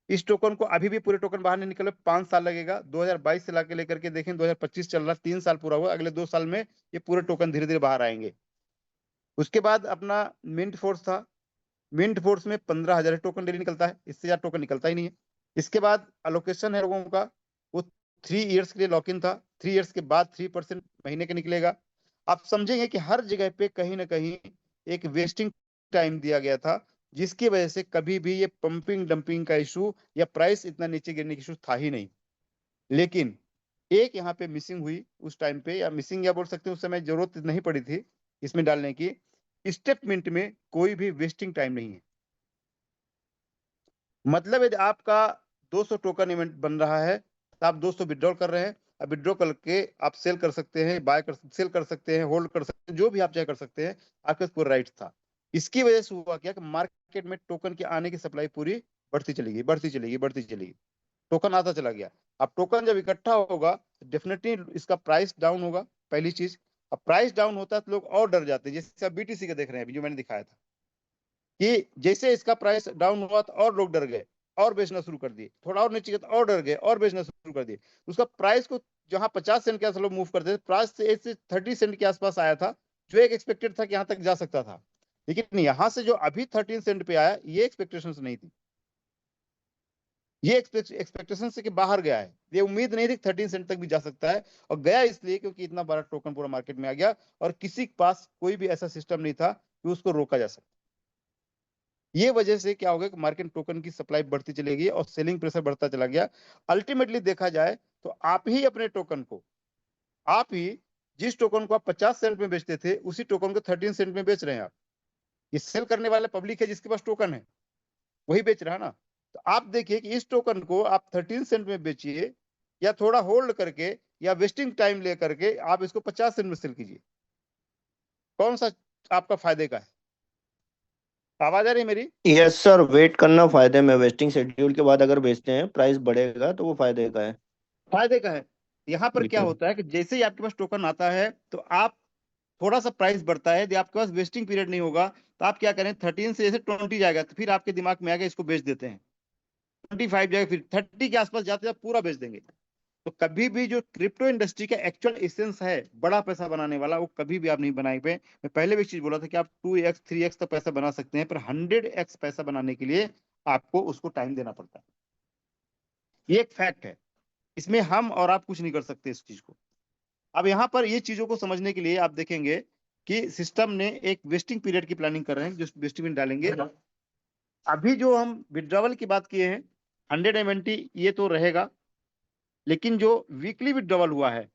इस टोकन को अभी भी पूरे टोकन बाहर नहीं निकले 5 साल लगेगा। 2022 से लाके लेकर के देखें 2025 चल रहा, 3 साल पूरा हुआ, अगले 2 साल में ये पूरे टोकन धीरे धीरे बाहर आएंगे। उसके बाद अपना मिंट फोर्स था, मिंट फोर्स में 15,000 टोकन डेली निकलता है, इससे ज्यादा टोकन निकलता ही नहीं है। इसके बाद अलोकेशन है लोगों का, वो 3 इयर्स के लिए लॉक इन था, 3 इयर्स के बाद 3% महीने का निकलेगा। आप समझेंगे कि हर जगह पे कहीं ना कहीं एक वेस्टिंग टाइम दिया गया था, जिसकी वजह से कभी भी ये पंपिंग डंपिंग का इशू या प्राइस इतना नीचे गिरने का इशू था ही नहीं। लेकिन एक यहाँ पे मिसिंग हुई उस टाइम पे, या मिसिंग या बोल सकते हैं उस समय जरूरत नहीं पड़ी थी इसमें डालने की। स्टेप मिंट में कोई भी वेस्टिंग टाइम नहीं है। मतलब यदि आपका 200 टोकन इवेंट बन रहा है तो आप 200 विड्रॉल कर रहे हैं, अब विड्रॉ करके आप सेल कर सकते हैं, सेल कर सकते हैं, होल्ड कर सकते हैं, जो भी आप चाहे कर सकते हैं, आपके पूरा राइट था। इसकी वजह से हुआ क्या कि मार्केट में टोकन के आने की सप्लाई पूरी बढ़ती चलेगी, बढ़ती चलेगी, बढ़ती चलेगी, टोकन आता चला गया। अब टोकन जब इकट्ठा होगा डेफिनेटली इसका प्राइस डाउन होगा, पहली चीज। अब प्राइस डाउन होता है तो लोग और डर जाते हैं, जैसे आप बीटीसी का देख रहे हैं अभी जो मैंने दिखाया था, कि जैसे इसका प्राइस डाउन हुआ तो और लोग डर गए और बेचना शुरू कर दिए, थोड़ा और नीचे गया तो और डर गए और बेचना शुरू कर दिए। उसका प्राइस को जहां 50 सेंट के आसपास लोग मूव करते थे, प्राइस से 30 सेंट के आसपास आया था, जो एक एक्सपेक्टेड था कि यहां तक जा सकता था। लेकिन यहां से जो अभी 13 सेंट पे आया, ये एक्सपेक्टेशन नहीं थी, ये एक्सपेक्टेशन से कि बाहर गया है, ये उम्मीद नहीं थी 13 सेंट तक भी जा सकता है। और गया इसलिए क्योंकि इतना बड़ा टोकन पूरा मार्केट में आ गया और किसी के पास कोई भी ऐसा सिस्टम नहीं था कि उसको रोका जा सके। ये वजह से क्या होगा कि मार्केट टोकन की सप्लाई बढ़ती चलेगी और सेलिंग प्रेशर बढ़ता चला गया। अल्टीमेटली देखा जाए तो आप ही अपने टोकन को, आप ही जिस टोकन को आप 50 सेंट में बेचते थे, उसी टोकन को 13 सेंट में बेच रहे हैं आप। ये सेल करने वाला पब्लिक है जिसके पास टोकन है, वही बेच रहा है ना। तो आप देखिए कि इस टोकन को आप 13 सेंट में बेचिए, या थोड़ा होल्ड करके, या वेस्टिंग टाइम लेकर के आप इसको 50 सेंट में सेल कीजिए, कौन सा आपका फायदे का है? आवाज आ रही है मेरी? यस सर, वेट करना फायदे में, वेस्टिंग शेड्यूल के बाद अगर बेचते हैं प्राइस बढ़ेगा तो वो फायदे का है। फायदे का है। यहाँ पर क्या बिल्कुल। होता है कि जैसे ही आपके पास टोकन आता है तो आप थोड़ा सा प्राइस बढ़ता है, यदि आपके पास वेस्टिंग पीरियड नहीं होगा तो आप क्या करें, 13 से जैसे 20 जाएगा तो फिर आपके दिमाग में आएगा इसको बेच देते हैं, 25 जाएगा, फिर 30 के आसपास जाते जाते पूरा बेच देंगे। तो कभी भी जो क्रिप्टो इंडस्ट्री का एक्चुअल एसेंस है बड़ा पैसा बनाने वाला, वो कभी भी आप नहीं बनाए पे। मैं पहले भी एक चीज बोला था कि आप 2x 3x तक पैसा बना सकते हैं, पर 100x पैसा बनाने के लिए आपको उसको टाइम देना पड़ता है। ये एक फैक्ट है, इसमें हम और आप कुछ नहीं कर सकते इस चीज को। अब यहाँ पर ये चीजों को समझने के लिए आप देखेंगे कि सिस्टम ने एक वेस्टिंग पीरियड की प्लानिंग कर रहे हैं, जो वेस्टिंग में डालेंगे। अभी जो हम विड्रॉवल की बात किए हैं 100 MNT, ये तो रहेगा, लेकिन जो वीकली विड्रॉवल हुआ है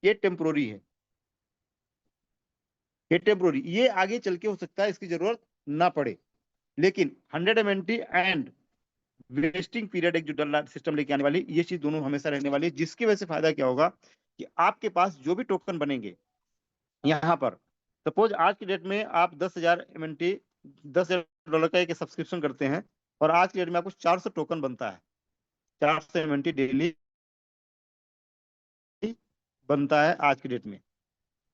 ये टेम्पोररी है, ये टेम्पोररी, ये आगे चल के हो सकता है इसकी जरूरत ना पड़े। लेकिन 100 MNT एंड वेस्टिंग पीरियड एक जो डॉलर सिस्टम लेके आने वाली, ये चीज दोनों हमेशा रहने वाली है। जिसकी वजह से फायदा क्या होगा कि आपके पास जो भी टोकन बनेंगे, यहाँ पर सपोज आज की डेट में आप 10,000 MNT, $10,000 का एक सब्सक्रिप्शन करते हैं, और आज की डेट में आपको 400 टोकन बनता है, 400 MNT डेली बनता है आज की डेट में।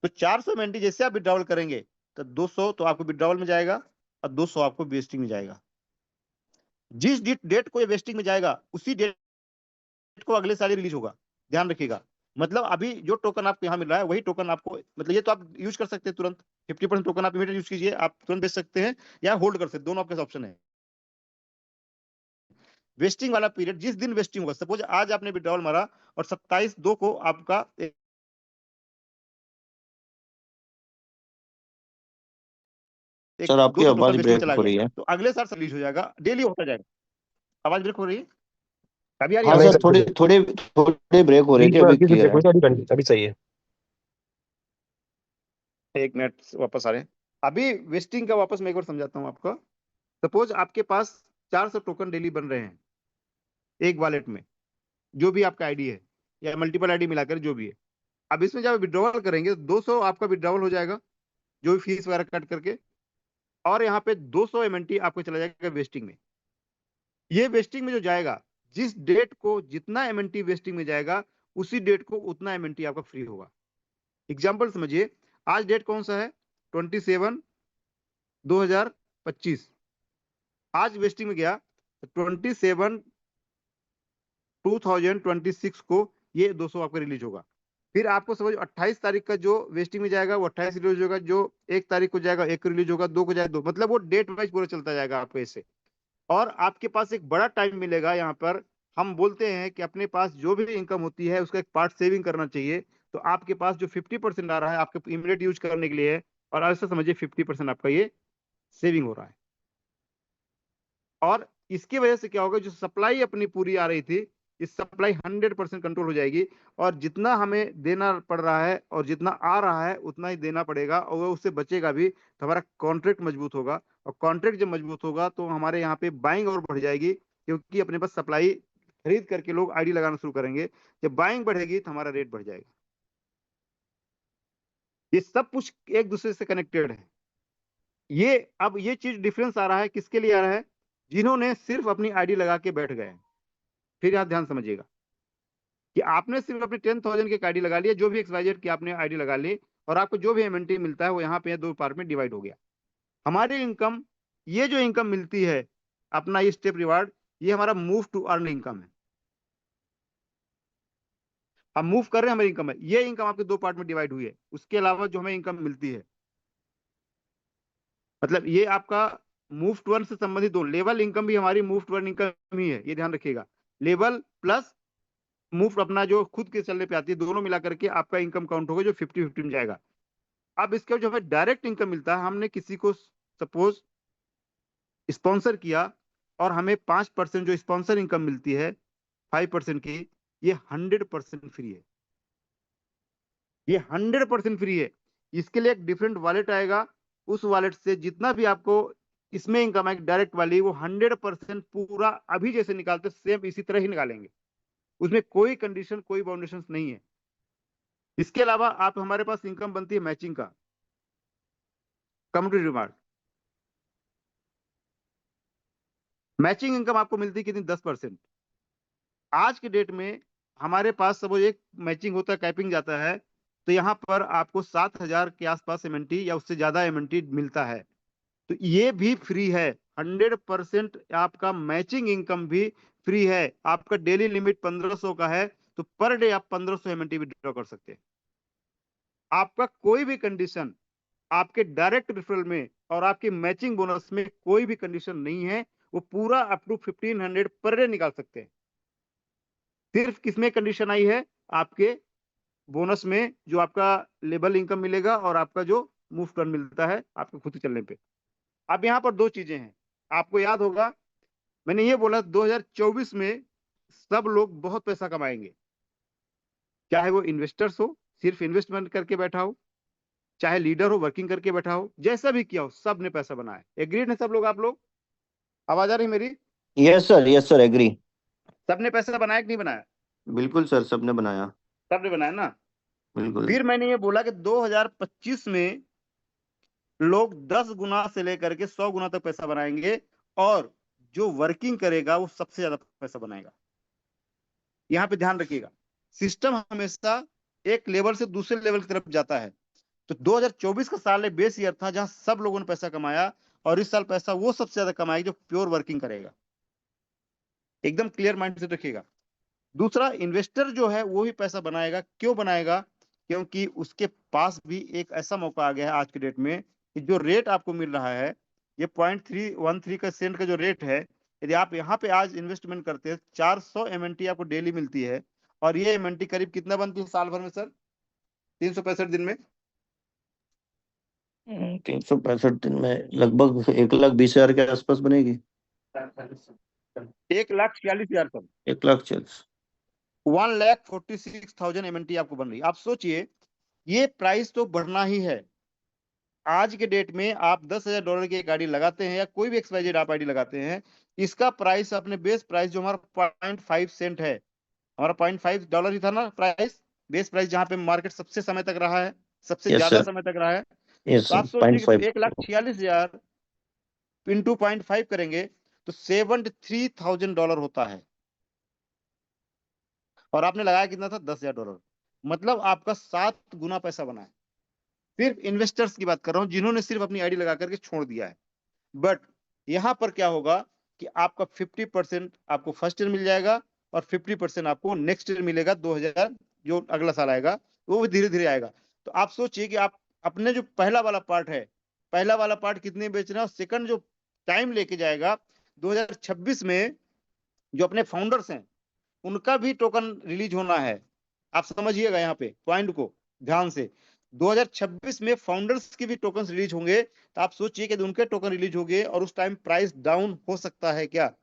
तो 400 MNT जैसे आप विड्रॉवल करेंगे तो 200 तो आपको विड्रॉवल में जाएगा और 200 आपको वेस्टिंग में जाएगा। जिस डेट को ये वेस्टिंग में जाएगा उसी डेट को अगले साल रिलीज होगा, ध्यान रखिएगा। मतलब अभी जो टोकन आपको यहाँ मिल रहा है वही टोकन आपको, मतलब ये तो आप यूज कर सकते हैं तुरंत, 50% टोकन आप इमीडिएट यूज कीजिए, आप तुरंत बेच सकते हैं या होल्ड कर सकते हैं, दोनों आपके पास ऑप्शन है। वेस्टिंग वाला पीरियड जिस दिन वेस्टिंग होगा, सपोज आज आपने विड्रॉवल मारा और 27/2 को आपका एक सर आपकी 200 आवाज टोकन वेस्टिंग ब्रेक चला हो रही गया, है। तो अगले साल रिलीज हो जाएगा, डेली होता जाएगा। आवाज ब्रेक हो रही है, अभी आ रही है हाँ आवाज? सर, थोड़ी थोड़ी थोड़ी ब्रेक हो रही बीच थी, में अभी हल्की सी क्लियर ब्रेक है। हुई थी, अभी सही है। एक मिनट, वापस आ रहे हैं। अभी वेस्टिंग का वापस मैं एक बार समझाता हूँ आपको। सपोज आपके पास 400 टोकन डेली बन रहे हैं एक वॉलेट में, जो भी आपका आईडी है या मल्टीपल आईडी मिलाकर जो भी है। अब इसमें जब विड्रॉवल करेंगे 200 आपका विड्रॉवल हो जाएगा, जो भी फीस वगैरह कट करके, और यहाँ पे 200 एमएनटी आपको चला जाएगा वेस्टिंग में। ये वेस्टिंग में जो जाएगा, जिस डेट को जितना एमएनटी वेस्टिंग में जाएगा, उसी डेट को उतना एमएनटी आपका फ्री होगा। एग्जाम्पल समझिए, आज डेट कौन सा है? 27/2025। आज वेस्टिंग में गया 27/2026 को ये 200 आपका रिलीज होगा। फिर आपको समझ 28 तारीख का जो वेस्टिंग में जाएगा वो 28 रिलीज होगा, जो 1 तारीख को जाएगा 1 रिलीज होगा, 2 को जाएगा 2, मतलब वो डेट वाइज पूरा चलता जाएगा आपको ऐसे। और आपके पास एक बड़ा टाइम मिलेगा। यहाँ पर हम बोलते हैं कि अपने पास जो भी इनकम होती है उसका एक पार्ट सेविंग करना चाहिए। तो आपके पास जो 50% आ रहा है आपके इमीडिएट यूज करने के लिए है, और ऐसा समझिए 50% आपका ये सेविंग हो रहा है। और इसकी वजह से क्या होगा, जो सप्लाई अपनी पूरी आ रही थी, इस सप्लाई 100% कंट्रोल हो जाएगी, और जितना हमें देना पड़ रहा है और जितना आ रहा है उतना ही देना पड़ेगा, और वो उससे बचेगा भी, तो हमारा कॉन्ट्रैक्ट मजबूत होगा। और कॉन्ट्रैक्ट जब मजबूत होगा तो हमारे यहाँ पे बाइंग और बढ़ जाएगी, क्योंकि अपने पास सप्लाई खरीद करके लोग आईडी लगाना शुरू करेंगे। जब बाइंग बढ़ेगी तो हमारा रेट बढ़ जाएगा। ये सब कुछ एक दूसरे से कनेक्टेड है। ये अब ये चीज डिफरेंस आ रहा है, किसके लिए आ रहा है? जिन्होंने सिर्फ अपनी आईडी लगा के बैठ गए। फिर यहाँ ध्यान समझिएगा कि आपने सिर्फ अपने 10,000 की आईडी लगा लिया, जो भी XYZ की आपने आईडी लगा ली, और आपको जो भी एमएनटी मिलता है वो यहाँ पे 2 पार्ट में डिवाइड हो गया। हमारी इनकम, ये जो इनकम मिलती है अपना ये स्टेप रिवार्ड, ये हमारा मूव टू अर्न इनकम है। हम मूव कर रहे हैं, हमारी इनकम है। ये इनकम आपके 2 पार्ट में डिवाइड हुई है। उसके अलावा जो हमें इनकम मिलती है, मतलब ये आपका मूव टू अर्न से संबंधित दो लेवल इनकम भी हमारी मूव टू अर्न इनकम ही है, ये ध्यान रखिएगा। लेवल प्लस मूव अपना जो खुद के चलने पे आती है, दोनों मिला करके आपका इनकम काउंट होगा, जो 50-50 में जाएगा। अब इसका जो हमें डायरेक्ट इनकम मिलता है, हमने किसी को सपोज स्पॉन्सर किया और हमें 5% जो स्पॉन्सर इनकम मिलती है 5% की, ये 100% फ्री है। ये 100% फ्री है। इसके लिए एक डिफरेंट वॉलेट आएगा, उस वॉलेट से जितना भी आपको इसमें इनकम है डायरेक्ट वाली, वो 100% पूरा अभी जैसे निकालते सेम इसी तरह ही निकालेंगे। उसमें कोई कंडीशन, कोई बाउंडेशन नहीं है। इसके अलावा आप हमारे पास इनकम बनती है मैचिंग का, कम्युनिटी रिवार्ड। मैचिंग इनकम आपको मिलती है कितनी? 10%। आज के डेट में हमारे पास सब एक मैचिंग होता है, कैपिंग जाता है, तो यहाँ पर आपको 7,000 के आसपास एमएनटी या उससे ज्यादा एमएनटी मिलता है। तो ये भी फ्री है। 100% आपका मैचिंग इनकम भी फ्री है। आपका डेली लिमिट 1500 का है, तो पर डे आप 1500 एमएनटी विड्रॉ कर सकते हैं। आपका कोई भी कंडीशन आपके डायरेक्ट रेफरल में और आपके मैचिंग बोनस में कोई भी कंडीशन नहीं है। वो पूरा अप टू 1500 पर डे निकाल सकते हैं। सिर्फ किसमें कंडीशन आई है? आपके बोनस में, जो आपका लेबल इनकम मिलेगा और आपका जो मूव टर्न मिलता है आपके खुद के चलने पे। अब यहाँ पर 2 चीजें हैं। आपको याद होगा मैंने ये बोला 2024 में सब लोग बहुत पैसा कमाएंगे, चाहे वो इन्वेस्टर्स हो, सिर्फ इन्वेस्टमेंट करके बैठा हो, चाहे लीडर हो, वर्किंग करके बैठा हो, जैसा भी किया हो, सब ने पैसा बनाया। एग्रीड है सब लोग? आप लोग, आवाज आ रही मेरी? Yes sir, agree. सबने पैसा बनाया कि नहीं बनाया? बिल्कुल सर, सबने बनाया। सबने बनाया ना। बिल्कुल। फिर मैंने ये बोला कि 2025 में लोग 10 गुना से लेकर के 100 गुना तक पैसा बनाएंगे, और जो वर्किंग करेगा वो सबसे ज्यादा पैसा बनाएगा। यहाँ पे ध्यान रखिएगा, सिस्टम हमेशा एक लेवल से दूसरे लेवल की तरफ जाता है। तो 2024 का साल एक बेस ईयर था जहां सब लोगों ने पैसा कमाया, और इस साल पैसा वो सबसे ज्यादा कमाएगा जो प्योर वर्किंग करेगा। एकदम क्लियर माइंड से रखिएगा। दूसरा, इन्वेस्टर जो है वो भी पैसा बनाएगा। क्यों बनाएगा? क्योंकि उसके पास भी एक ऐसा मौका आ गया है आज के डेट में कि जो रेट आपको मिल रहा है, ये 0.313 का सेंट का जो रेट है, यदि आप यहाँ पे आज इन्वेस्टमेंट करते हैं, 400 एमएनटी आपको डेली मिलती है। और ये एमएनटी करीब कितना बनती है साल भर में सर? 365 दिन में 365 दिन में लगभग 1,20,000 के आसपास बनेगी। 1,46,000 सर। 1,40,000। 1,46,000 MNT आपको बन रही है। आप सोचिए, ये प्राइस तो बढ़ना ही है। आज के डेट में आप $10,000 की एक गाड़ी लगाते हैं या कोई भी एक्सवाइजेड आप आईडी लगाते हैं, इसका प्राइस अपने बेस प्राइस जो हमारा 0.5 सेंट है, हमारा $0.5 ही था ना प्राइस, बेस प्राइस जहां पे मार्केट सबसे समय तक रहा है, सबसे यस ज्यादा सर, समय तक रहा है। यस तो सर, आप सोचिए कि तो 0.5। 1,46,000 इंटू 0.5 करेंगे तो $73,000 होता है। और आपने लगाया कितना था? $10,000। मतलब आपका 7 गुना पैसा बना है। सिर्फ इन्वेस्टर्स की बात कर रहा हूं जिन्होंने सिर्फ अपनी आईडी लगा करके छोड़ दिया है। बट यहां पर क्या होगा कि आपका 50% आपको फर्स्ट ईयर मिल जाएगा और 50% आपको नेक्स्ट ईयर मिलेगा। 2000 जो अगला साल आएगा वो भी धीरे धीरे आएगा। तो आप सोचिए कि आप अपने जो पहला वाला पार्ट है, पहला वाला पार्ट कितने बेच रहे हैं, और सेकंड जो टाइम लेके जाएगा 2026 में, जो अपने फाउंडर्स हैं उनका भी टोकन रिलीज होना है। आप समझिएगा यहाँ पे पॉइंट को ध्यान से। 2026 में फाउंडर्स की भी टोकन रिलीज होंगे। तो आप सोचिए कि उनके टोकन रिलीज होंगे और उस टाइम प्राइस डाउन हो सकता है क्या?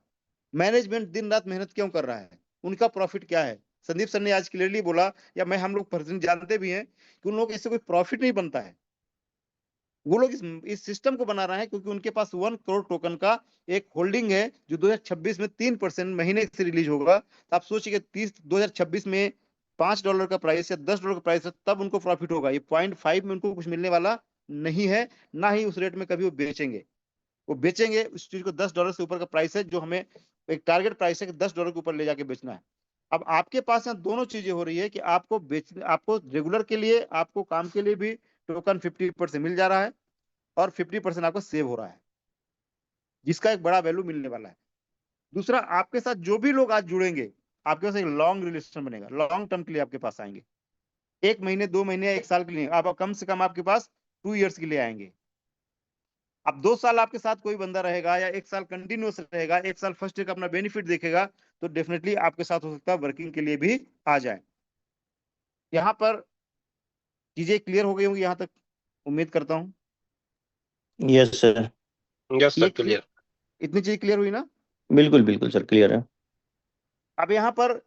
मैनेजमेंट दिन रात मेहनत क्यों कर रहा है? उनका प्रॉफिट क्या है? संदीप सर ने आज क्लियरली बोला, या मैं हम लोग पर्सनली जानते भी हैं कि उन लोगों को इससे कोई प्रॉफिट नहीं बनता है। वो लोग इस सिस्टम को बना रहे हैं क्योंकि उनके पास 1 करोड़ टोकन का एक होल्डिंग है जो 2026 में 3% महीने से रिलीज होगा। तो आप सोचिए 2026 में $5 का प्राइस या $10 का प्राइस है, तब उनको प्रॉफिट होगा। ये 0.5 में उनको कुछ मिलने वाला नहीं है, ना ही उस रेट में कभी वो बेचेंगे। वो बेचेंगे उस चीज को $10 से ऊपर का प्राइस है, जो हमें एक टारगेट प्राइस है कि $10 के ऊपर ले जाके बेचना है। अब आपके पास यहाँ दोनों चीजें हो रही है कि आपको रेगुलर के लिए, आपको काम के लिए भी टोकन 50% मिल जा रहा है और 50% आपको सेव हो रहा है, जिसका एक बड़ा वैल्यू मिलने वाला है। दूसरा, आपके साथ जो भी लोग आज जुड़ेंगे, आपके पास एक लॉन्ग रिलेशन बनेगा, लॉन्ग टर्म के लिए आपके पास आएंगे। 1 महीने, 2 महीने या 1 साल के लिए आप कम से कम आपके पास 2 इयर्स के लिए आएंगे। अब 2 साल आपके साथ कोई बंदा रहेगा या 1 साल कंटिन्यूस रहेगा, 1 साल फर्स्ट ईयर का अपना बेनिफिट देखेगा, तो डेफिनेटली आपके साथ हो सकता है वर्किंग के लिए भी आ जाए। यहाँ पर चीजें क्लियर हो गई होंगी यहाँ तक, उम्मीद करता हूँ। Yes sir. यस ये सर, क्लियर। इतनी चीज क्लियर हुई ना? बिल्कुल बिल्कुल सर, क्लियर है। अब यहाँ पर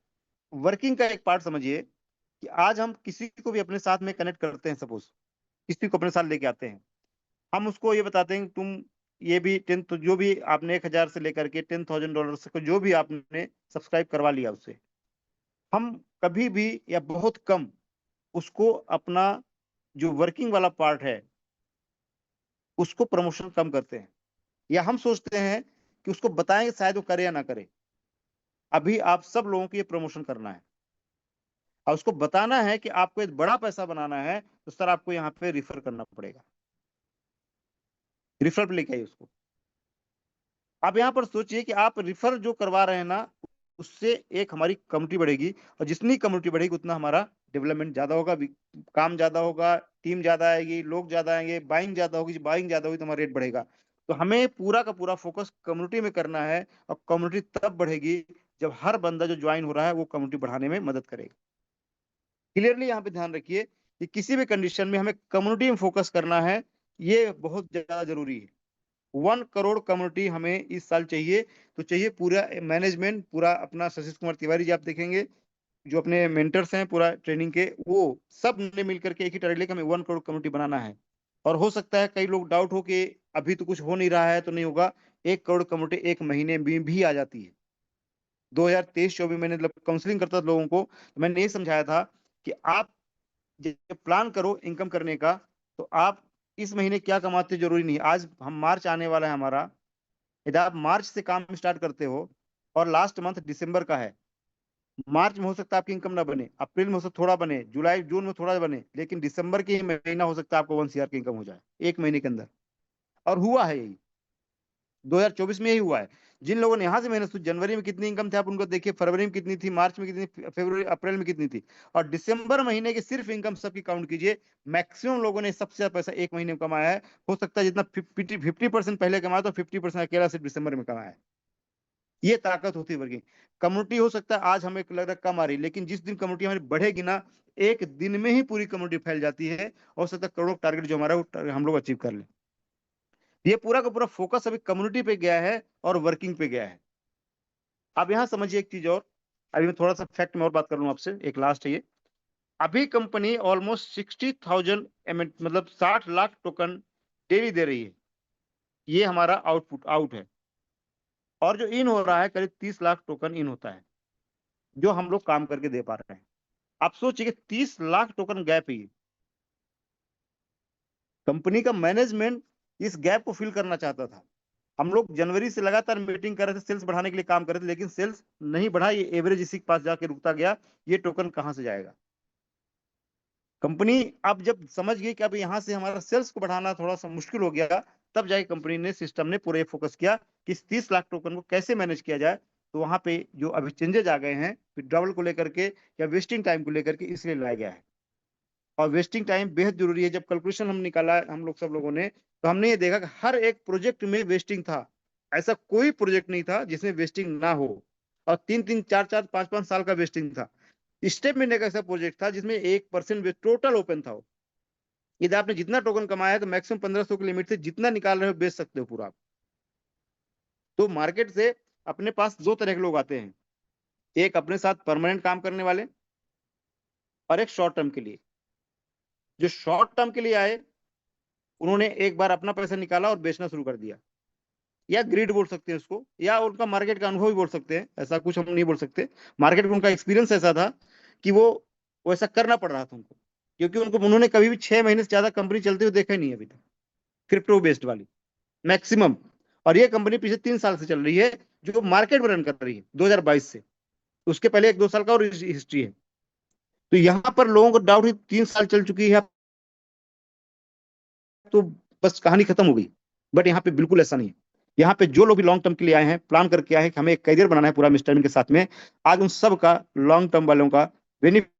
वर्किंग का एक पार्ट समझिए कि आज हम किसी को भी अपने साथ में कनेक्ट करते हैं, सपोज किसी को अपने साथ लेके आते हैं, हम उसको ये बताते हैं कि तुम ये भी 10, तो जो भी आपने 1,000 से लेकर के $10,000 को जो भी आपने सब्सक्राइब करवा लिया उससे, हम कभी भी या बहुत कम उसको अपना जो वर्किंग वाला पार्ट है उसको प्रमोशन कम करते हैं, या हम सोचते हैं कि उसको बताएंगे शायद वो करे या ना करे। अभी आप सब लोगों को ये प्रमोशन करना है और उसको बताना है कि आपको एक बड़ा पैसा बनाना है, तो सर आपको यहाँ पे रिफर करना पड़ेगा। रिफर पे लेके आइए उसको। आप यहाँ पर सोचिए कि आप रिफर जो करवा रहे हैं ना, उससे एक हमारी कम्युनिटी बढ़ेगी, और जितनी कम्युनिटी बढ़ेगी उतना हमारा डेवलपमेंट ज्यादा होगा, काम ज्यादा होगा, टीम ज्यादा आएगी, लोग ज्यादा आएंगे, बाइंग ज्यादा होगी, बाइंग ज्यादा होगी तो हमारा रेट बढ़ेगा। तो हमें पूरा का पूरा फोकस कम्युनिटी में करना है, और कम्युनिटी तब बढ़ेगी जब हर बंदा जो ज्वाइन हो रहा है वो कम्युनिटी बढ़ाने में मदद करेगा। क्लियरली यहाँ पे ध्यान रखिए कि किसी भी कंडीशन में हमें कम्युनिटी में फोकस करना है, ये बहुत ज्यादा जरूरी है। 1 करोड़ कम्युनिटी हमें इस साल चाहिए। तो चाहिए पूरा मैनेजमेंट, पूरा अपना शशिश कुमार तिवारी जी आप देखेंगे जो अपने मेंटर्स हैं पूरा ट्रेनिंग के, वो सब ने मिलकर के एक ही टारगेट लेकर हमें 1 करोड़ कम्युनिटी बनाना है। और हो सकता है कई लोग डाउट हो कि अभी तो कुछ हो नहीं रहा है तो नहीं होगा, 1 करोड़ कम्युनिटी 1 महीने में भी आ जाती है। 2023-24 मैंने काउंसलिंग करता था लोगों को, तो मैंने ये समझाया था कि आप जब प्लान करो इनकम करने का, तो आप इस महीने क्या कमाते जरूरी नहीं। आज हम मार्च आने वाला है हमारा, यदि आप मार्च से काम स्टार्ट करते हो और लास्ट मंथ दिसंबर का है, मार्च में हो सकता है आपकी इनकम ना बने, अप्रैल में हो सकता थोड़ा बने, जुलाई जून में थोड़ा बने, लेकिन दिसंबर के महीना हो सकता है आपको 1 CR की इनकम हो जाए 1 महीने के अंदर। और हुआ है यही, 2024 में यही हुआ है। जिन लोगों ने यहां से मेहनत की, जनवरी में कितनी इनकम थी आप उनको देखिए, फरवरी में कितनी थी, मार्च में कितनी, फरवरी अप्रैल में कितनी थी, और दिसंबर महीने की सिर्फ इनकम सबकी काउंट कीजिए। मैक्सिमम लोगों ने सबसे ज्यादा पैसा 1 महीने में कमाया है। हो सकता है जितना 50% पहले कमाया तो 50% अकेला सिर्फ दिसंबर में कमाया है। ये ताकत होती है वर्किंग। कम्युनिटी हो सकता है आज हमें लग रहा है कम आ रही, लेकिन जिस दिन कम्युनिटी हमारी बढ़ेगी ना, एक दिन में ही पूरी कम्युनिटी फैल जाती है, हो सकता है करोड़ों टारगेट जो हमारा हम लोग अचीव कर लें। ये पूरा का पूरा फोकस अभी कम्युनिटी पे गया है और वर्किंग पे गया है। अब यहाँ समझिए एक चीज और, अभी मैं थोड़ा सा फैक्ट में और बात कर लूँ आपसे, एक लास्ट है ये। अभी कंपनी ऑलमोस्ट 60,000 मतलब 60 लाख टोकन डेली दे रही है, ये हमारा आउटपुट आउट है। और जो इन हो रहा है करीब 30 लाख टोकन इन होता है, जो हम लोग काम करके दे पा रहे हैं। आप सोचिए 30 लाख टोकन गैप ही, कंपनी का मैनेजमेंट इस गैप को फिल करना चाहता था। हम लोग जनवरी से लगातार मीटिंग कर रहे थे, सेल्स बढ़ाने के लिए काम कर रहे थे, लेकिन सेल्स नहीं बढ़ा, ये एवरेज इसी के पास जाके रुकता गया। ये टोकन कहां से जाएगा? कंपनी अब जब समझ गई कि अब यहां से हमारा सेल्स को बढ़ाना थोड़ा सा मुश्किल हो गया, तब जाके कंपनी ने सिस्टम ने पूरे फोकस किया कि इस 30 लाख टोकन को कैसे मैनेज किया जाए। तो वहां पे जो अभी चेंजेस आ गए हैं विड्रॉवल को लेकर के या वेस्टिंग टाइम को लेकर के, इसलिए लाया गया है। और वेस्टिंग टाइम बेहद जरूरी है। जब कैलकुलेशन हम निकाला हम लोग सब लोगों ने, तो हमने ये देखा कि हर एक प्रोजेक्ट में वेस्टिंग था। ऐसा कोई प्रोजेक्ट नहीं था जिसमें वेस्टिंग ना हो। और 3-3, 4-4, 5-5 साल का वेस्टिंग था। स्टेप में एक ऐसा प्रोजेक्ट था जिसमें 1% टोटल ओपन था। यदि आपने जितना टोकन कमाया है तो मैक्सिमम 1500 की लिमिट से जितना निकाल रहे हो बेच सकते हो पूरा। तो मार्केट से अपने पास दो तरह के लोग आते हैं, एक अपने साथ परमानेंट काम करने वाले और एक शॉर्ट टर्म के लिए। जो शॉर्ट टर्म के लिए आए उन्होंने एक बार अपना पैसा निकाला और बेचना शुरू कर दिया, या ग्रीड बोल सकते हैं उसको, या उनका मार्केट का अनुभव भी बोल सकते हैं, ऐसा कुछ हम नहीं बोल सकते। मार्केट में उनका एक्सपीरियंस ऐसा था कि वो वैसा करना पड़ रहा था उनको, क्योंकि उनको उन्होंने कभी भी 6 महीने से ज्यादा कंपनी चलते हुए देखा ही नहीं अभी तक, क्रिप्टो बेस्ड वाली मैक्सिमम। और ये कंपनी पिछले 3 साल से चल रही है, जो मार्केट में रन कर रही है 2022 से। उसके पहले 1-2 साल का और हिस्ट्री है। तो यहां पर लोगों को डाउट है 3 साल चल चुकी है तो बस कहानी खत्म हो गई। बट यहाँ पे बिल्कुल ऐसा नहीं है। यहाँ पे जो लोग भी लॉन्ग टर्म के लिए आए हैं, प्लान करके आए हैं कि हमें एक करियर बनाना है पूरा मिस्टर बीन के साथ में, आज उन सब का लॉन्ग टर्म वालों का बेनिफिट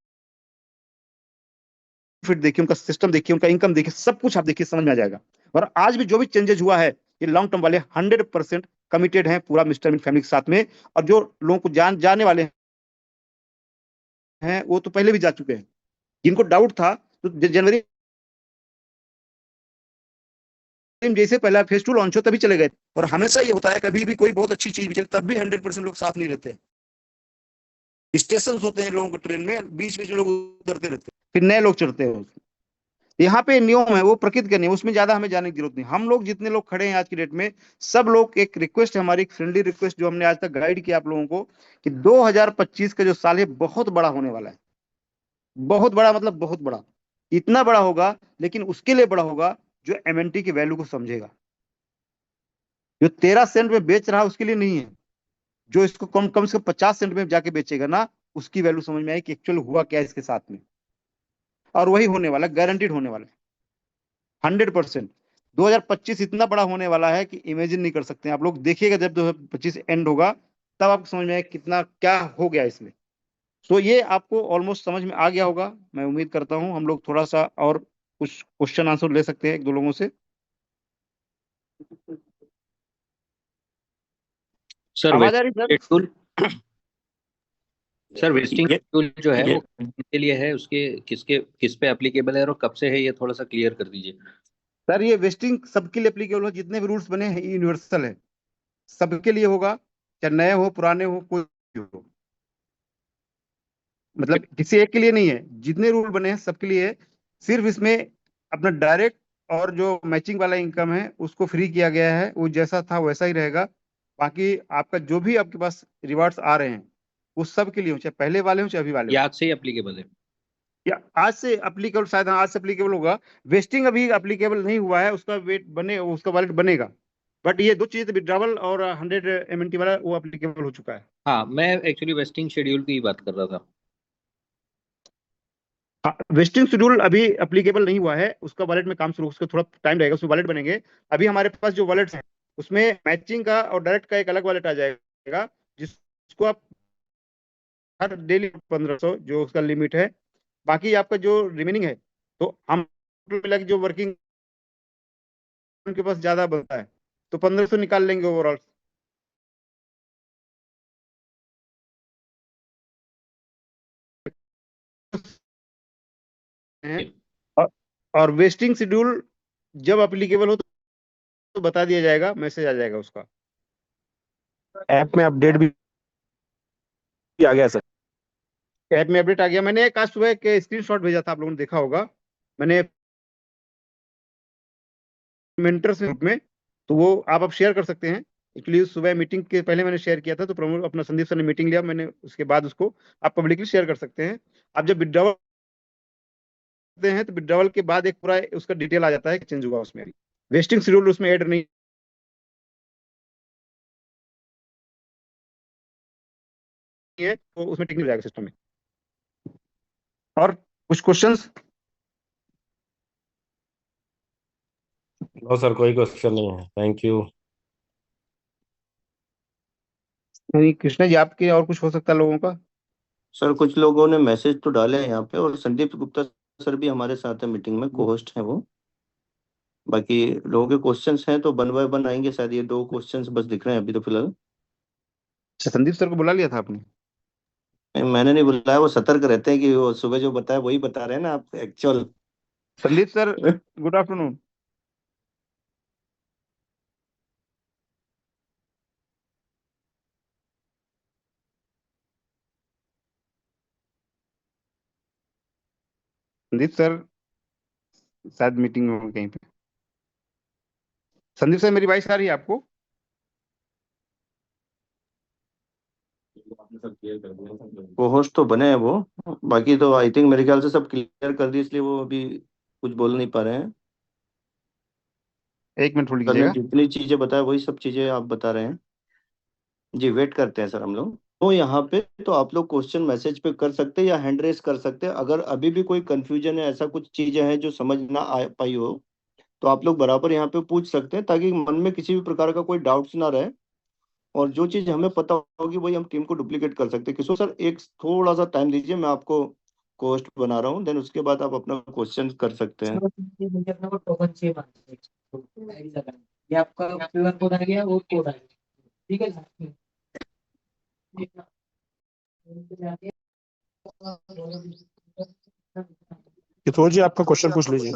देखिए, उनका सिस्टम देखिए, उनका इनकम देखिए, सब कुछ आप देखिए, समझ में आ जाएगा। और आज भी जो भी चेंजेस हुआ है, ये लॉन्ग टर्म वाले 100% कमिटेड हैं पूरा मिस्टर बीन फैमिली के साथ में। और जो लोगों को जाने वाले हैं वो तो पहले भी जा चुके हैं। जिनको डाउट था तो जनवरी जैसे पहला फेज 2 लॉन्च हो तभी चले गए। और हमेशा ये होता है, कभी भी कोई बहुत अच्छी चीज भी चले तब भी 100% लोग साथ नहीं रहते। स्टेशन होते हैं लोगों के ट्रेन में, बीच बीच में लोग उतरते रहते हैं, फिर नए लोग चढ़ते हैं। यहाँ पे नियम है, वो प्रकृति का नियम, उसमें ज्यादा हमें जाने की जरूरत नहीं। हम लोग जितने लोग खड़े हैं आज की डेट में, सब लोग, एक रिक्वेस्ट है हमारी, एक फ्रेंडली रिक्वेस्ट जो हमने आज तक गाइड किया आप लोगों को, कि 2025 का जो साल है बहुत बड़ा होने वाला है। बहुत बड़ा मतलब बहुत बड़ा, इतना बड़ा होगा, लेकिन उसके लिए बड़ा होगा जो एमएनटी की वैल्यू को समझेगा। जो 13 सेंट में बेच रहा है उसके लिए नहीं है, जो इसको कम कम से कम 50 सेंट में जाके बेचेगा ना, उसकी वैल्यू समझ में आई कि एक्चुअल हुआ क्या है इसके साथ में। और वही होने वाला, गारंटीड होने वाला है 100%। 2025 इतना बड़ा होने वाला है कि इमेजिन नहीं कर सकते आप लोग। देखिएगा जब 2025 एंड होगा, तब आपको समझ में आए कितना क्या हो गया इसमें। तो ये आपको ऑलमोस्ट समझ में आ गया होगा, मैं उम्मीद करता हूँ। हम लोग थोड़ा सा और कुछ क्वेश्चन आंसर ले सकते हैं एक दो लोगों से। सर आवाज आ रही सर? शेड्यूल सर वेस्टिंग ये शेड्यूल जो है ये वो किसके लिए है, उसके किस पे एप्लीकेबल है और कब से है, ये थोड़ा सा क्लियर कर दीजिए। सर ये वेस्टिंग सबके लिए एप्लीकेबल हो, जितने भी रूल्स बने हैं यूनिवर्सल है, सबके लिए होगा, चाहे नए हो पुराने हो कोई भी हो। मतलब किसी एक के लिए नहीं है, जितने रूल बने हैं सबके लिए है। सिर्फ इसमें अपना डायरेक्ट और जो मैचिंग वाला इनकम है उसको फ्री किया गया है, वो जैसा था वैसा ही रहेगा। बाकी आपका जो भी आपके पास रिवार्ड्स आ रहे हैं वो सब के लिए हो, चाहे पहले वाले हो चाहे अभी वाले ये हो। आज से ही एप्लीकेबल है? या आज से अप्लीकेबल, शायद हाँ, आज से अप्लीकेबल होगा। वेस्टिंग अभी अप्लीकेबल नहीं हुआ है, उसका वेट बने, उसका वैलिड बनेगा। बट ये दो चीजें, विड्रावल और 100 MNT वाला, वो अप्लीकेबल हो चुका है। हाँ, मैं एक्चुअली वेस्टिंग शेड्यूल की ही बात कर रहा था। हाँ, वेस्टिंग शेड्यूल अभी एप्लीकेबल नहीं हुआ है, उसका वॉलेट में काम शुरू, उसका थोड़ा टाइम लगेगा, उसमें वॉलेट बनेंगे। अभी हमारे पास जो वॉलेट्स हैं उसमें मैचिंग का और डायरेक्ट का एक अलग वॉलेट आ जाएगा, जिसको आप हर डेली 1500 जो उसका लिमिट है। बाकी आपका जो रिमेनिंग है, तो हम मिला के जो वर्किंग के पास ज्यादा बनता है तो 1500 निकाल लेंगे ओवरऑल। हैं और, और वेस्टिंग शेड्यूल जब अप्लीकेबल हो तो बता दिया जाएगा, मैसेज आ जाएगा उसका। ऐप में अपडेट भी आ गया सर। ऐप में अपडेट आ गया। मैंने एक आज सुबह के स्क्रीनशॉट भेजा था, आप लोगों ने देखा होगा। मैंने मेंटर्स ग्रुप में, तो वो आप अब शेयर कर सकते हैं। एक्चुअली सुबह मीटिंग के पहले मैंने शेयर किया था, तो प्रमोद अपना संदीप सर ने मीटिंग लिया, मैंने उसके बाद उसको आप पब्लिकली शेयर कर सकते हैं। आप जब विड्रॉवल करते हैं तो विड्रॉवल के बाद एक पूरा उसका डिटेल आ जाता है कि चेंज हुआ उसमें। वेस्टिंग शेड्यूल उसमें ऐड नहीं है, तो उसमें टिक नहीं जाएगा सिस्टम में। और कुछ क्वेश्चंस? नो सर, कोई क्वेश्चन नहीं है, थैंक यू। नहीं कृष्णा जी, आपके और कुछ हो सकता है लोगों का? सर कुछ लोगों ने मैसेज तो डाले हैं यहाँ पे, और संदीप गुप्ता सर भी हमारे साथ है मीटिंग में, को होस्ट हैं वो। बाकी लोगों के क्वेश्चंस हैं तो वन बाय वन आएंगे, शायद ये 2 क्वेश्चंस बस दिख रहे हैं अभी तो फिलहाल। अच्छा, संदीप सर को बुला लिया था आपने? मैंने नहीं बुलाया, वो सतर्क रहते हैं कि वो सुबह जो बताया वही बता रहे हैं ना आप, actual. Sandeep sir, good afternoon. Sandeep sir शायद मीटिंग में होंगे कहीं पे। संदीप सर, मेरी वॉइस आ रही है आपको? वो होस्ट तो बने हैं वो, बाकी तो आई थिंक मेरे ख्याल से सब क्लियर कर दी, इसलिए वो अभी कुछ बोल नहीं पा रहे हैं। एक मिनट होल्ड सर ने कीजिएगा। जितनी चीजें बताया वही सब चीजें आप बता रहे हैं। जी वेट करते हैं सर हम लोग। तो यहाँ पे तो आप लोग क्वेश्चन मैसेज पे कर सकते हैं या हैंड रेस कर सकते हैं। अगर अभी भी कोई कंफ्यूजन है, ऐसा कुछ चीजें हैं जो समझ ना आ पाई हो, तो आप लोग बराबर यहाँ पे पूछ सकते हैं, ताकि मन में किसी भी प्रकार का कोई डाउट्स ना रहे। और जो चीज हमें पता होगी वही हम टीम को डुप्लीकेट कर सकते हैं। किशोर सर एक थोड़ा सा टाइम दीजिए, मैं आपको कोस्ट बना रहा हूँ, देन उसके बाद आप अपना क्वेश्चन कर सकते हैं। मुझे अपना को टोकन चाहिए ये आपका क्यूआर कोड आ गया, वो कोड आ गया, ठीक है सर। किशोर जी, आपका क्वेश्चन पूछ लीजिए।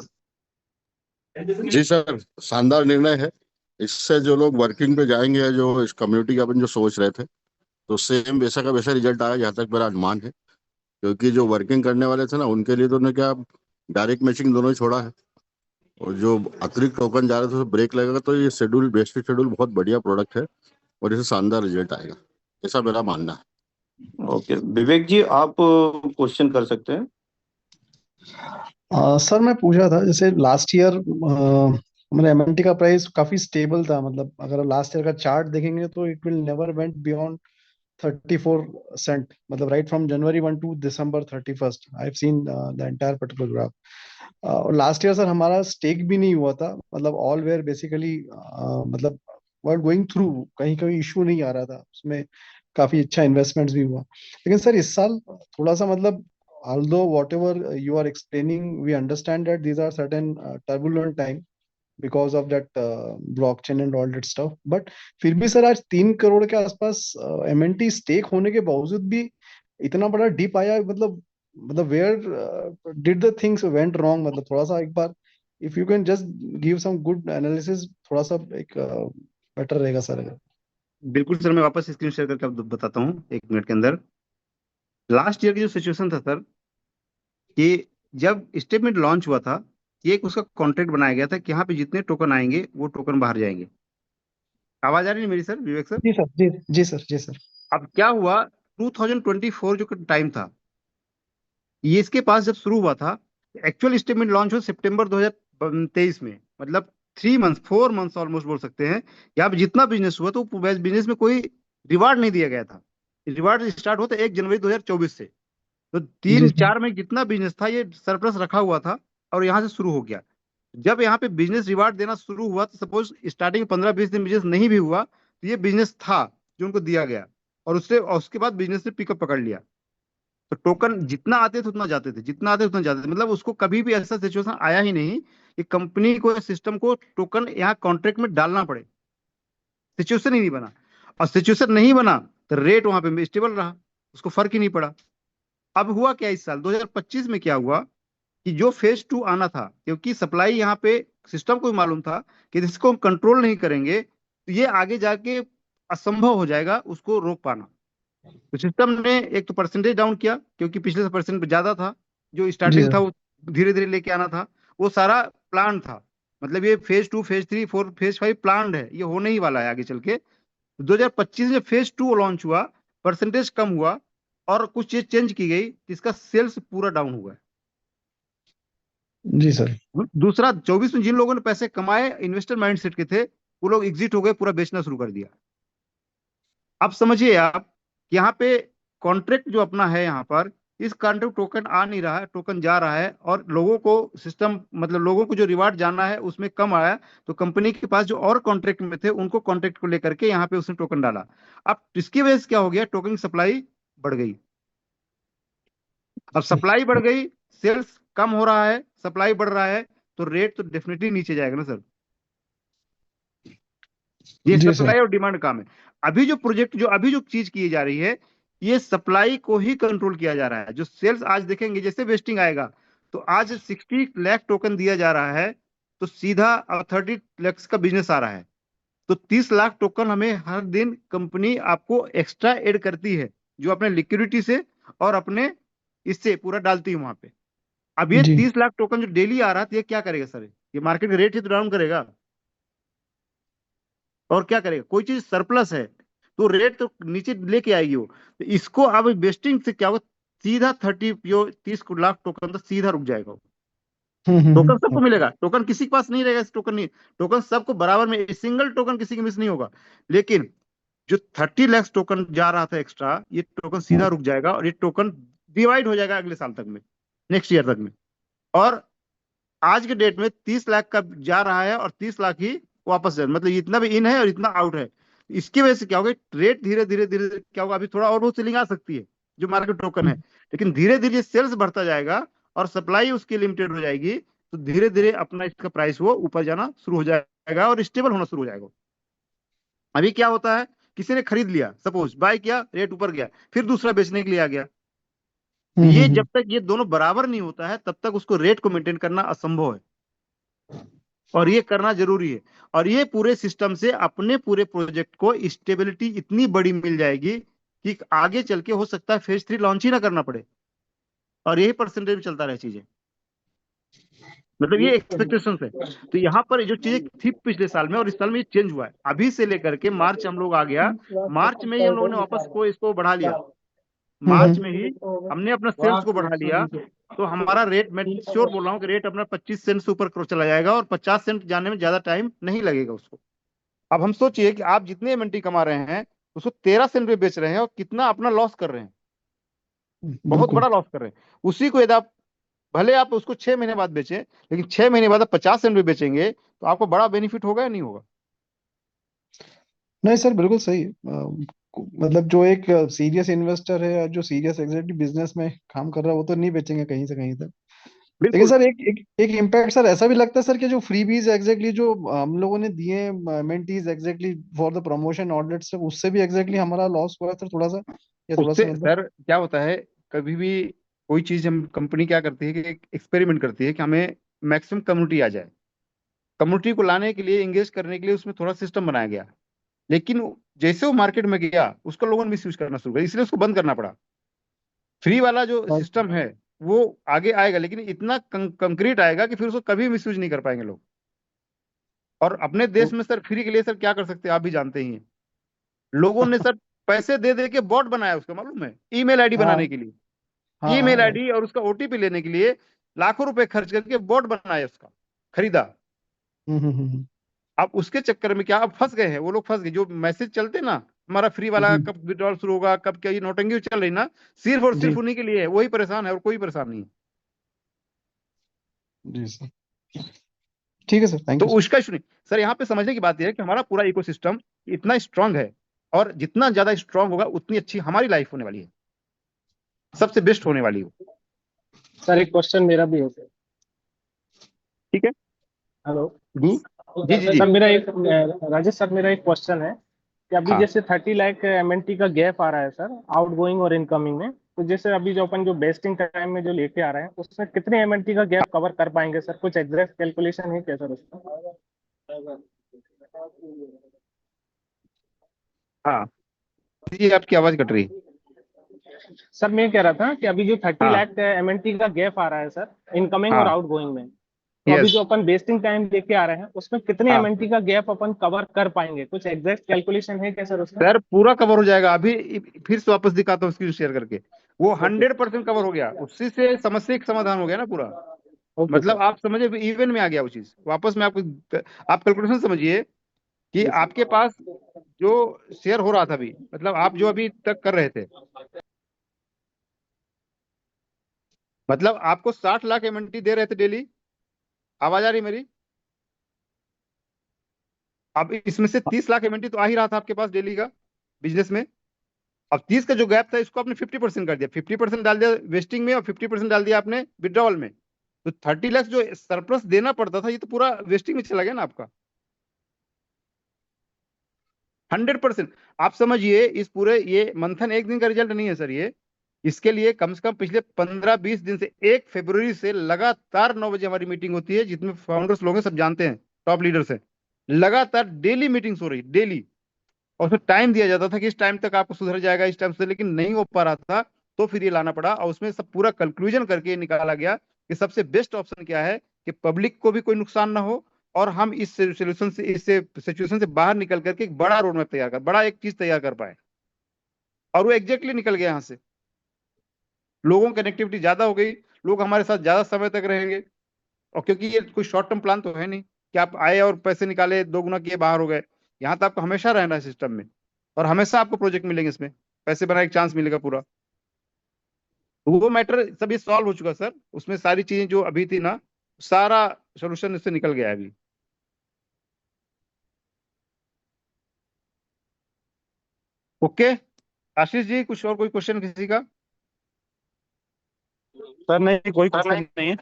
जी सर, शानदार निर्णय है। इससे जो लोग वर्किंग पे जाएंगे, जो इस कम्युनिटी का अपन जो सोच रहे थे, तो सेम वैसा का वैसा रिजल्ट आया, जहाँ तक मेरा अनुमान है। क्योंकि जो वर्किंग करने वाले थे ना, उनके लिए तो उन्होंने क्या डायरेक्ट मैचिंग दोनों ही छोड़ा है, और जो अतिरिक्त टोकन जा रहे थे तो ब्रेक लगेगा। तो ये शेड्यूल, बेसिक शेड्यूल बहुत बढ़िया प्रोडक्ट है, और इससे शानदार रिजल्ट आएगा, ऐसा मेरा मानना है। ओके विवेक जी, आप क्वेश्चन कर सकते हैं। सर मैं पूछा था, जैसे लास्ट ईयर हमारे एमएनटी का प्राइस काफी स्टेबल था, मतलब अगर लास्ट ईयर का चार्ट देखेंगे तो it will never went beyond 34 cent, मतलब right from January 1 to December 31st I have seen the entire particular graph. और लास्ट ईयर सर हमारा स्टेक भी नहीं हुआ था, मतलब ऑल वेयर बेसिकली मतलब वर गोइंग थ्रू, कहीं कहीं इशू नहीं आ रहा था उसमें, काफी अच्छा इन्वेस्टमेंट्स भी हुआ। लेकिन सर इस साल थोड़ा सा मतलब, although whatever you are explaining, we understand that these are certain turbulent time because of that blockchain and all that stuff, but फिर भी सर आज 3 करोड़ के आसपास एमएनटी स्टेक होने के बावजूद भी इतना बड़ा डिप आया, मतलब where did the things went wrong, मतलब थोड़ा सा एक बार if you can just give some good analysis, थोड़ा सा एक बेटर रहेगा सर अगर। बिल्कुल सर, मैं वापस स्क्रीन शेयर करके आपको बताता हूँ 1 मिनट के अंदर। लास्ट ईयर की जो सिचुएशन था सर, कि जब स्टेटमेंट लॉन्च हुआ था, ये एक उसका कॉन्ट्रैक्ट बनाया गया था कि यहाँ पे जितने टोकन आएंगे वो टोकन बाहर जाएंगे। आवाज आ रही है मेरी सर, विवेक सर? जी सर, जी जी सर, जी सर। अब क्या हुआ, 2024 जो टाइम था, ये इसके पास जब शुरू हुआ था, एक्चुअल स्टेटमेंट लॉन्च हुआ सितंबर 2023 में, मतलब 3 मंथ 4 मंथ ऑलमोस्ट बोल सकते हैं। यहाँ पे जितना बिजनेस हुआ तो बिजनेस में कोई रिवार्ड नहीं दिया गया था। रिवार्ड स्टार्ट होता 1 जनवरी 2024 से। तो जी 3-4 में जितना बिजनेस था ये सरप्लस रखा हुआ था, और यहाँ से शुरू हो गया। जब यहाँ पे बिजनेस रिवार्ड देना शुरू हुआ, तो सपोज स्टार्टिंग 15-20 दिन बिजनेस नहीं भी हुआ, तो ये बिजनेस था जो उनको दिया गया, और उसके बाद बिजनेस ने पिकअप पकड़ लिया। तो टोकन जितना आते थे उतना जाते थे, जितना आते उतना जाते थे, मतलब उसको कभी भी ऐसा सिचुएशन आया ही नहीं कि कंपनी को, सिस्टम को टोकन यहाँ कॉन्ट्रैक्ट में डालना पड़े। सिचुएशन ही नहीं बना, और सिचुएशन नहीं बना तो रेट वहां पे स्टेबल रहा, उसको फर्क ही नहीं पड़ा। अब हुआ क्या इस साल 2025 में क्या हुआ कि जो फेज 2 आना था, क्योंकि सप्लाई यहाँ पे सिस्टम को भी मालूम था कि इसको हम कंट्रोल नहीं करेंगे तो ये आगे जाके असंभव हो जाएगा उसको रोक पाना। तो सिस्टम ने एक तो परसेंटेज डाउन किया, क्योंकि पिछले परसेंट ज्यादा था, जो जी स्टार्टिंग था सर। वो धीरे धीरे लेके आना था, वो सारा प्लान था। मतलब ये फेज 2 फेज 3 4 फेज 5 प्लान है, ये होने ही वाला है आगे चल के। 2025 में फेज 2 लॉन्च हुआ, परसेंटेज कम हुआ और कुछ चीज चेंज की गई, जिसका सेल्स पूरा डाउन हुआ है। जी सर। दूसरा 24 में जिन लोगों ने पैसे कमाए, इन्वेस्टर माइंडसेट के थे, वो लोग एग्जिट हो गए, पूरा बेचना शुरू कर दिया। अब समझिए आप, यहाँ पे कॉन्ट्रैक्ट जो अपना है यहाँ पर, इस कॉन्ट्रैक्ट टोकन आ नहीं रहा है, टोकन जा रहा है, और लोगों को सिस्टम मतलब लोगों को जो रिवार्ड जाना है उसमें कम आया, तो कंपनी के पास जो और कॉन्ट्रैक्ट में थे उनको कॉन्ट्रैक्ट को लेकर के यहाँ पे उसने टोकन डाला। अब इसकी वजह से क्या हो गया, टोकन सप्लाई बढ़ गई। अब सप्लाई बढ़ गई, सेल्स कम हो रहा है, सप्लाई बढ़ रहा है, तो रेट तो डेफिनेटली नीचे जाएगा ना सर। ये जी सर। सप्लाई और डिमांड काम है। अभी जो प्रोजेक्ट जो अभी जो चीज की जा रही है, ये सप्लाई को ही कंट्रोल किया जा रहा है। जो सेल्स आज देखेंगे, जैसे वेस्टिंग आएगा, तो आज 60 लाख टोकन दिया जा रहा है, तो सीधा 30 लाख का बिजनेस आ रहा है, तो 30 लाख टोकन हमें हर दिन कंपनी आपको एक्स्ट्रा ऐड करती है, जो अपने लिक्विडिटी से और अपने इससे पूरा डालती है वहां पे। अब ये जी 30 लाख टोकन जो डेली आ रहा है, तो ये क्या करेगा सर, ये मार्केट का रेट ही तो डाउन करेगा, और क्या करेगा। कोई चीज सरप्लस है तो रेट तो नीचे लेके आएगी वो, तो इसको अब वेस्टिंग से क्या होगा, सीधा 30 लाख टोकन तो सीधा रुक जाएगा वो। टोकन सबको मिलेगा, टोकन किसी के पास नहीं रहेगा, टोकन नहीं, टोकन सबको बराबर में, सिंगल टोकन किसी के मिस नहीं होगा। लेकिन जो 30 लाख टोकन जा रहा था एक्स्ट्रा, ये टोकन सीधा रुक जाएगा, और ये टोकन डिवाइड हो जाएगा अगले साल तक में, नेक्स्ट ईयर तक में। और आज के डेट में 30 लाख का जा रहा है और 30 लाख ही वापस जाए, मतलब इतना भी इन है और इतना आउट है। इसकी वजह से क्या होगा, रेट धीरे धीरे धीरे धीरे क्या होगा, अभी थोड़ा और बहुत सेलिंग आ सकती है जो मार्केट टोकन है, लेकिन धीरे धीरे सेल्स बढ़ता जाएगा और सप्लाई उसकी लिमिटेड हो जाएगी, तो धीरे धीरे अपना इसका प्राइस वो ऊपर जाना शुरू हो जाएगा और स्टेबल होना शुरू हो जाएगा। अभी क्या होता है, किसी ने खरीद लिया, सपोज बाय किया, रेट ऊपर गया, फिर दूसरा बेचने के लिए आ गया, ये जब तक ये दोनों बराबर नहीं होता है तब तक उसको रेट को मेंटेन करना असंभव है, और ये करना जरूरी है। और ये पूरे सिस्टम से अपने पूरे प्रोजेक्ट को स्टेबिलिटी इतनी बड़ी मिल जाएगी कि आगे चल के हो सकता है फेज 3 लॉन्च ही ना करना पड़े, और यही परसेंटेज में चलता रहे चीजें, मतलब ये एक्सपेक्टेशन है। तो यहाँ पर जो चीजें थी पिछले साल में और इस साल में ये चेंज हुआ है। अभी से लेकर के मार्च हम लोग आ गया, मार्च में ही हम लोगों ने वापस को इसको बढ़ा लिया, मार्च में ही हमने अपना सेल्स को बढ़ा लिया, तो हमारा रेट, मैं श्योर बोल रहा हूँ कि रेट अपना 25 सेंट से ऊपर चला जाएगा, और 50 सेंट जाने में ज्यादा टाइम नहीं लगेगा उसको। अब हम सोचिए कि आप जितने एमएनटी कमा रहे हैं उसको 13 सेंट पे बेच रहे हैं, और कितना अपना लॉस कर रहे हैं, बहुत बड़ा लॉस कर रहे हैं। उसी को यदि आप, भले आप उसको 6 महीने बाद बेचें, लेकिन 6 महीने बाद आप 50 सेंट पे बेचेंगे तो आपको बड़ा बेनिफिट होगा या नहीं होगा। नहीं सर, बिल्कुल सही। मतलब जो एक सीरियस इन्वेस्टर है, जो सीरियस एग्जैक्टली बिजनेस में काम कर रहा है, वो तो नहीं बेचेंगे कहीं से कहीं तक। लेकिन बिल्कुल सर एक इम्पैक्ट सर ऐसा भी लगता है सर कि जो फ्रीबीज एग्जैक्टली जो हम लोगों ने दिए mentees exactly for the promotion audits, उससे भी एग्जैक्टली हमारा लॉस हुआ है सर थोड़ा सा, या थोड़ा उससे सा मतलब। सर क्या होता है, कभी भी कोई चीज हम कंपनी क्या करती है कि एक एक्सपेरिमेंट करती है कि हमें मैक्सिमम कम्युनिटी आ जाए, कम्युनिटी को लाने के लिए, एंगेज करने के लिए उसमें थोड़ा सिस्टम बनाया गया, लेकिन जैसे वो मार्केट में गया उसको लोगों ने मिस यूज करना शुरू किया, इसलिए उसको बंद करना पड़ा। फ्री वाला जो सिस्टम है वो आगे आएगा, लेकिन इतना कंक्रीट आएगा कि फिर उसको कभी मिस यूज नहीं कर पाएंगे लोग। और अपने देश में सर फ्री के लिए सर क्या कर सकते हैं आप भी जानते ही हैं, लोगों ने सर पैसे दे दे के बॉट बनाया उसका, मालूम है, ईमेल आईडी हाँ बनाने के लिए, हाँ ईमेल हाँ। आईडी और उसका ओटीपी लेने के लिए लाखों रुपए खर्च करके बॉट बनाया, उसका खरीदा। हम्म। अब उसके चक्कर में क्या, अब फंस गए हैं वो लोग, फंस गए। जो मैसेज चलते ना, हमारा फ्री वाला हम्म, कब विड्रॉल शुरू होगा, कब क्या, ये नोटंगी चल रही ना, सिर्फ और सिर्फ जी उन्हीं के लिए है, वही परेशान है और कोई परेशान नहीं है। जी सर, ठीक है सर, थैंक तो यू सर। उसका इशू नहीं सर, यहाँ पे समझने की बात यह है कि हमारा पूरा इकोसिस्टम इतना स्ट्रांग है, और जितना ज्यादा स्ट्रांग होगा उतनी अच्छी हमारी लाइफ होने वाली है, सबसे बेस्ट होने वाली हो। सर एक क्वेश्चन मेरा भी है सर। ठीक है हेलो। जी जी जी जी। सर मेरा एक राजेश सर, मेरा एक क्वेश्चन है कि अभी हाँ जैसे 30 लाख एमएनटी का गैप आ रहा है सर, आउटगोइंग और इनकमिंग में, तो जैसे अभी जो अपन जो बेस्टिंग टाइम में जो लेके आ रहे हैं उसमें कितने एमएनटी का गैप कवर कर पाएंगे सर? कुछ एग्जैक्ट कैलकुलेशन है क्या सर उसका? हाँ जी, आपकी आवाज कट रही। सर मैं कह रहा था कि अभी जो 30 हाँ लाख एमएनटी का गैप आ रहा है सर, इनकमिंग और हाँ आउटगोइंग में, तो अभी यस जो अपन बेस्टिंग टाइम लेके आ रहे हैं उसमें कितने हाँ एमएनटी का गैप अपन कवर कर पाएंगे? कुछ एग्जैक्ट कैलकुलेशन है क्या सर उसका? सर, पूरा कवर हो जाएगा। अभी फिर से वापस दिखाता हूँ स्क्रीन शेयर करके। वो ओके 100% कवर हो गया, उसी से समस्या का समाधान हो गया ना पूरा। ओके मतलब सर। आप समझे, इवन में आ गया वो चीज वापस। मैं आपको, आप कैलकुलेशन समझिए कि आपके पास जो शेयर हो रहा था अभी, मतलब आप जो अभी तक कर रहे थे, मतलब आपको 60 लाख एमएनटी दे रहे थे डेली। आवाज आ रही मेरी? अब इसमें से 30 लाख एमएनटी तो आ ही रहा था आपके पास डेली का बिजनेस में। अब 30 का जो गैप था इसको आपने 50% कर दिया, 50% डाल दिया वेस्टिंग में और 50% डाल दिया आपने विड्रॉवल में। तो 30 लाख जो सरप्लस देना पड़ता था, ये तो पूरा वेस्टिंग में चला गया ना आपका। 100%। आप समझिए, इस पूरे ये मंथन एक दिन का रिजल्ट नहीं है सर ये। इसके लिए कम से कम पिछले 15-20 दिन से 1 फरवरी से लगातार 9 बजे हमारी मीटिंग होती है, जिसमें फाउंडर्स लोग हैं, सब जानते हैं, टॉप लीडर्स हैं। लगातार डेली मीटिंग्स हो रही, डेली। और उसमें टाइम दिया जाता था कि इस टाइम तक आपको सुधर जाएगा, इस टाइम से, लेकिन नहीं हो पा रहा था। तो फिर ये लाना पड़ा और उसमें सब पूरा कंक्लूजन करके निकाला गया कि सबसे बेस्ट ऑप्शन क्या है कि पब्लिक को भी कोई नुकसान ना हो और हम इस सोल्यूशन से, इस सिचुएशन से बाहर निकल करके एक बड़ा रोड मैप तैयार कर, बड़ा एक चीज तैयार कर पाए। और वो एग्जैक्टली निकल गया यहाँ से। लोगों की कनेक्टिविटी ज्यादा हो गई, लोग हमारे साथ ज्यादा समय तक रहेंगे। और क्योंकि ये कोई शॉर्ट टर्म प्लान तो है नहीं कि आप आए और पैसे निकाले, 2 गुना किए, बाहर हो गए। यहाँ तो आपको हमेशा रहना है सिस्टम में, और हमेशा आपको प्रोजेक्ट मिलेंगे, इसमें पैसे बनाने का चांस मिलेगा पूरा। तो वो मैटर सब ये सॉल्व हो चुका सर। उसमें सारी चीजें जो अभी थी ना, सारा सोल्यूशन इससे निकल गया है अभी। ओके आशीष जी, कुछ और कोई क्वेश्चन किसी का? सर नहीं, कोई क्वेश्चन नहीं है।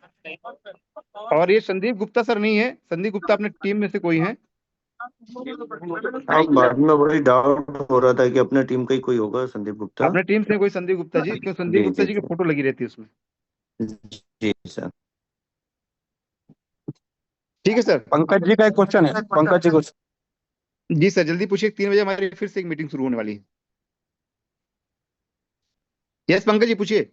और ये संदीप गुप्ता सर नहीं है? संदीप गुप्ता अपने टीम में से कोई है? हाँ, बाद में बड़ी डाउट हो रहा था कि अपने टीम का ही कोई होगा संदीप गुप्ता। अपने टीम से कोई संदीप गुप्ता जी? क्यों, संदीप जी गुप्ता जी जी की फोटो लगी रहती है उसमें। जी सर। ठीक है सर। पंकज जी का एक क्वेश्चन है, पंकज जी कुछ। जी सर, जल्दी पूछिए, 3 बजे हमारी फिर से एक मीटिंग शुरू होने वाली है। यस पंकज जी पूछिए।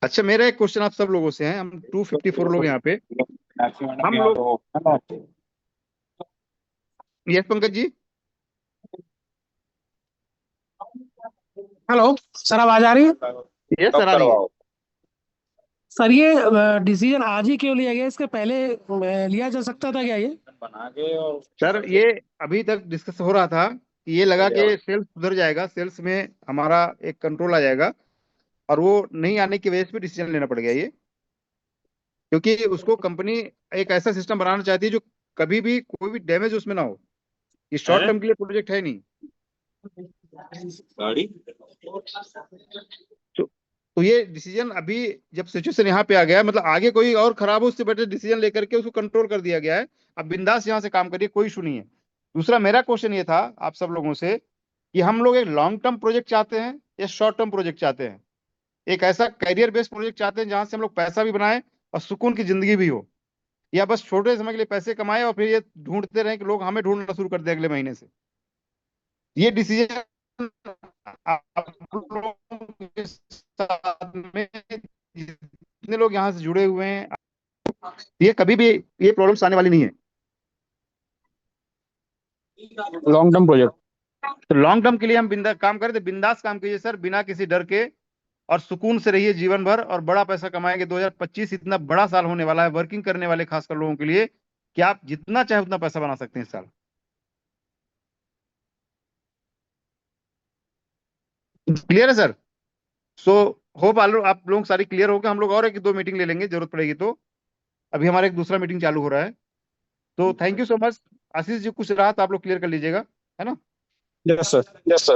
अच्छा, मेरा एक क्वेश्चन आप सब लोगों से है, हम 254 लोग यहाँ पे। हम लोग, yes Pankaj ji. Hello sir, आवाज आ रही है? यस सर, आ रही है। सर ये डिसीजन आज ही क्यों लिया गया? इसके पहले लिया जा सकता था क्या ये? सर ये अभी तक डिस्कस हो रहा था कि ये लगा कि सेल्स सुधर जाएगा, सेल्स में हमारा एक कंट्रोल आ जाएगा, और वो नहीं आने की वजह से डिसीजन लेना पड़ गया ये। क्योंकि उसको कंपनी एक ऐसा सिस्टम बनाना चाहती है जो कभी भी कोई भी डैमेज उसमें ना हो। ये शॉर्ट टर्म के लिए प्रोजेक्ट है नहीं। गाड़ी तो ये डिसीजन अभी जब सिचुएशन यहाँ पे आ गया, मतलब आगे कोई और खराब हो उससे बेटर डिसीजन लेकर के उसको कंट्रोल कर दिया गया है। अब बिंदास यहाँ से काम करिए, कोई इशू नहीं है। दूसरा मेरा क्वेश्चन ये था आप सब लोगों से कि हम लोग एक लॉन्ग टर्म प्रोजेक्ट चाहते हैं या शॉर्ट टर्म प्रोजेक्ट चाहते हैं? एक ऐसा करियर बेस्ड प्रोजेक्ट चाहते हैं जहां से हम लोग पैसा भी बनाए और सुकून की जिंदगी भी हो, या बस छोटे समय के लिए पैसे कमाए और फिर ये ढूंढते रहे कि लोग हमें ढूंढना शुरू कर दे अगले महीने से? ये डिसीजन आप लोगों के साथ में जितने लोग यहाँ से जुड़े हुए हैं, ये कभी भी ये प्रॉब्लम्स आने वाली नहीं है। Long term project. तो लॉन्ग टर्म के लिए हम बिंदास काम करें, तो बिंदास काम कीजिए सर, बिना किसी डर के, और सुकून से रहिए जीवन भर, और बड़ा पैसा कमाएंगे। 2025 इतना बड़ा साल होने वाला है वर्किंग करने वाले खासकर लोगों के लिए कि आप जितना चाहे उतना पैसा बना सकते हैं इस साल। क्लियर है सर? सो होप आप लोग सारी क्लियर हो गए। हम लोग और 1-2 मीटिंग ले लेंगे जरूरत पड़ेगी तो। अभी हमारा एक दूसरा मीटिंग चालू हो रहा है। तो thank you so much. Ashish ji कुछ रहा तो आप लोग क्लियर कर लीजिएगा, है ना? Yes sir, yes sir.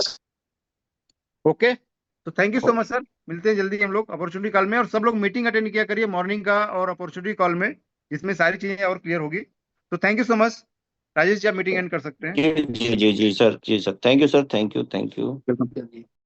Okay, तो thank you so much sir. मिलते हैं जल्दी हम लोग अपॉर्चुनिटी कॉल में, और सब लोग मीटिंग अटेंड किया करिए मॉर्निंग का और अपॉर्चुनिटी कॉल में, जिसमें सारी चीजें और क्लियर होगी। तो thank you so much. Rajesh ji आप मीटिंग एंड कर सकते हैं। जी जी जी जी सर, जी sir, thank you sir, thank you, thank you.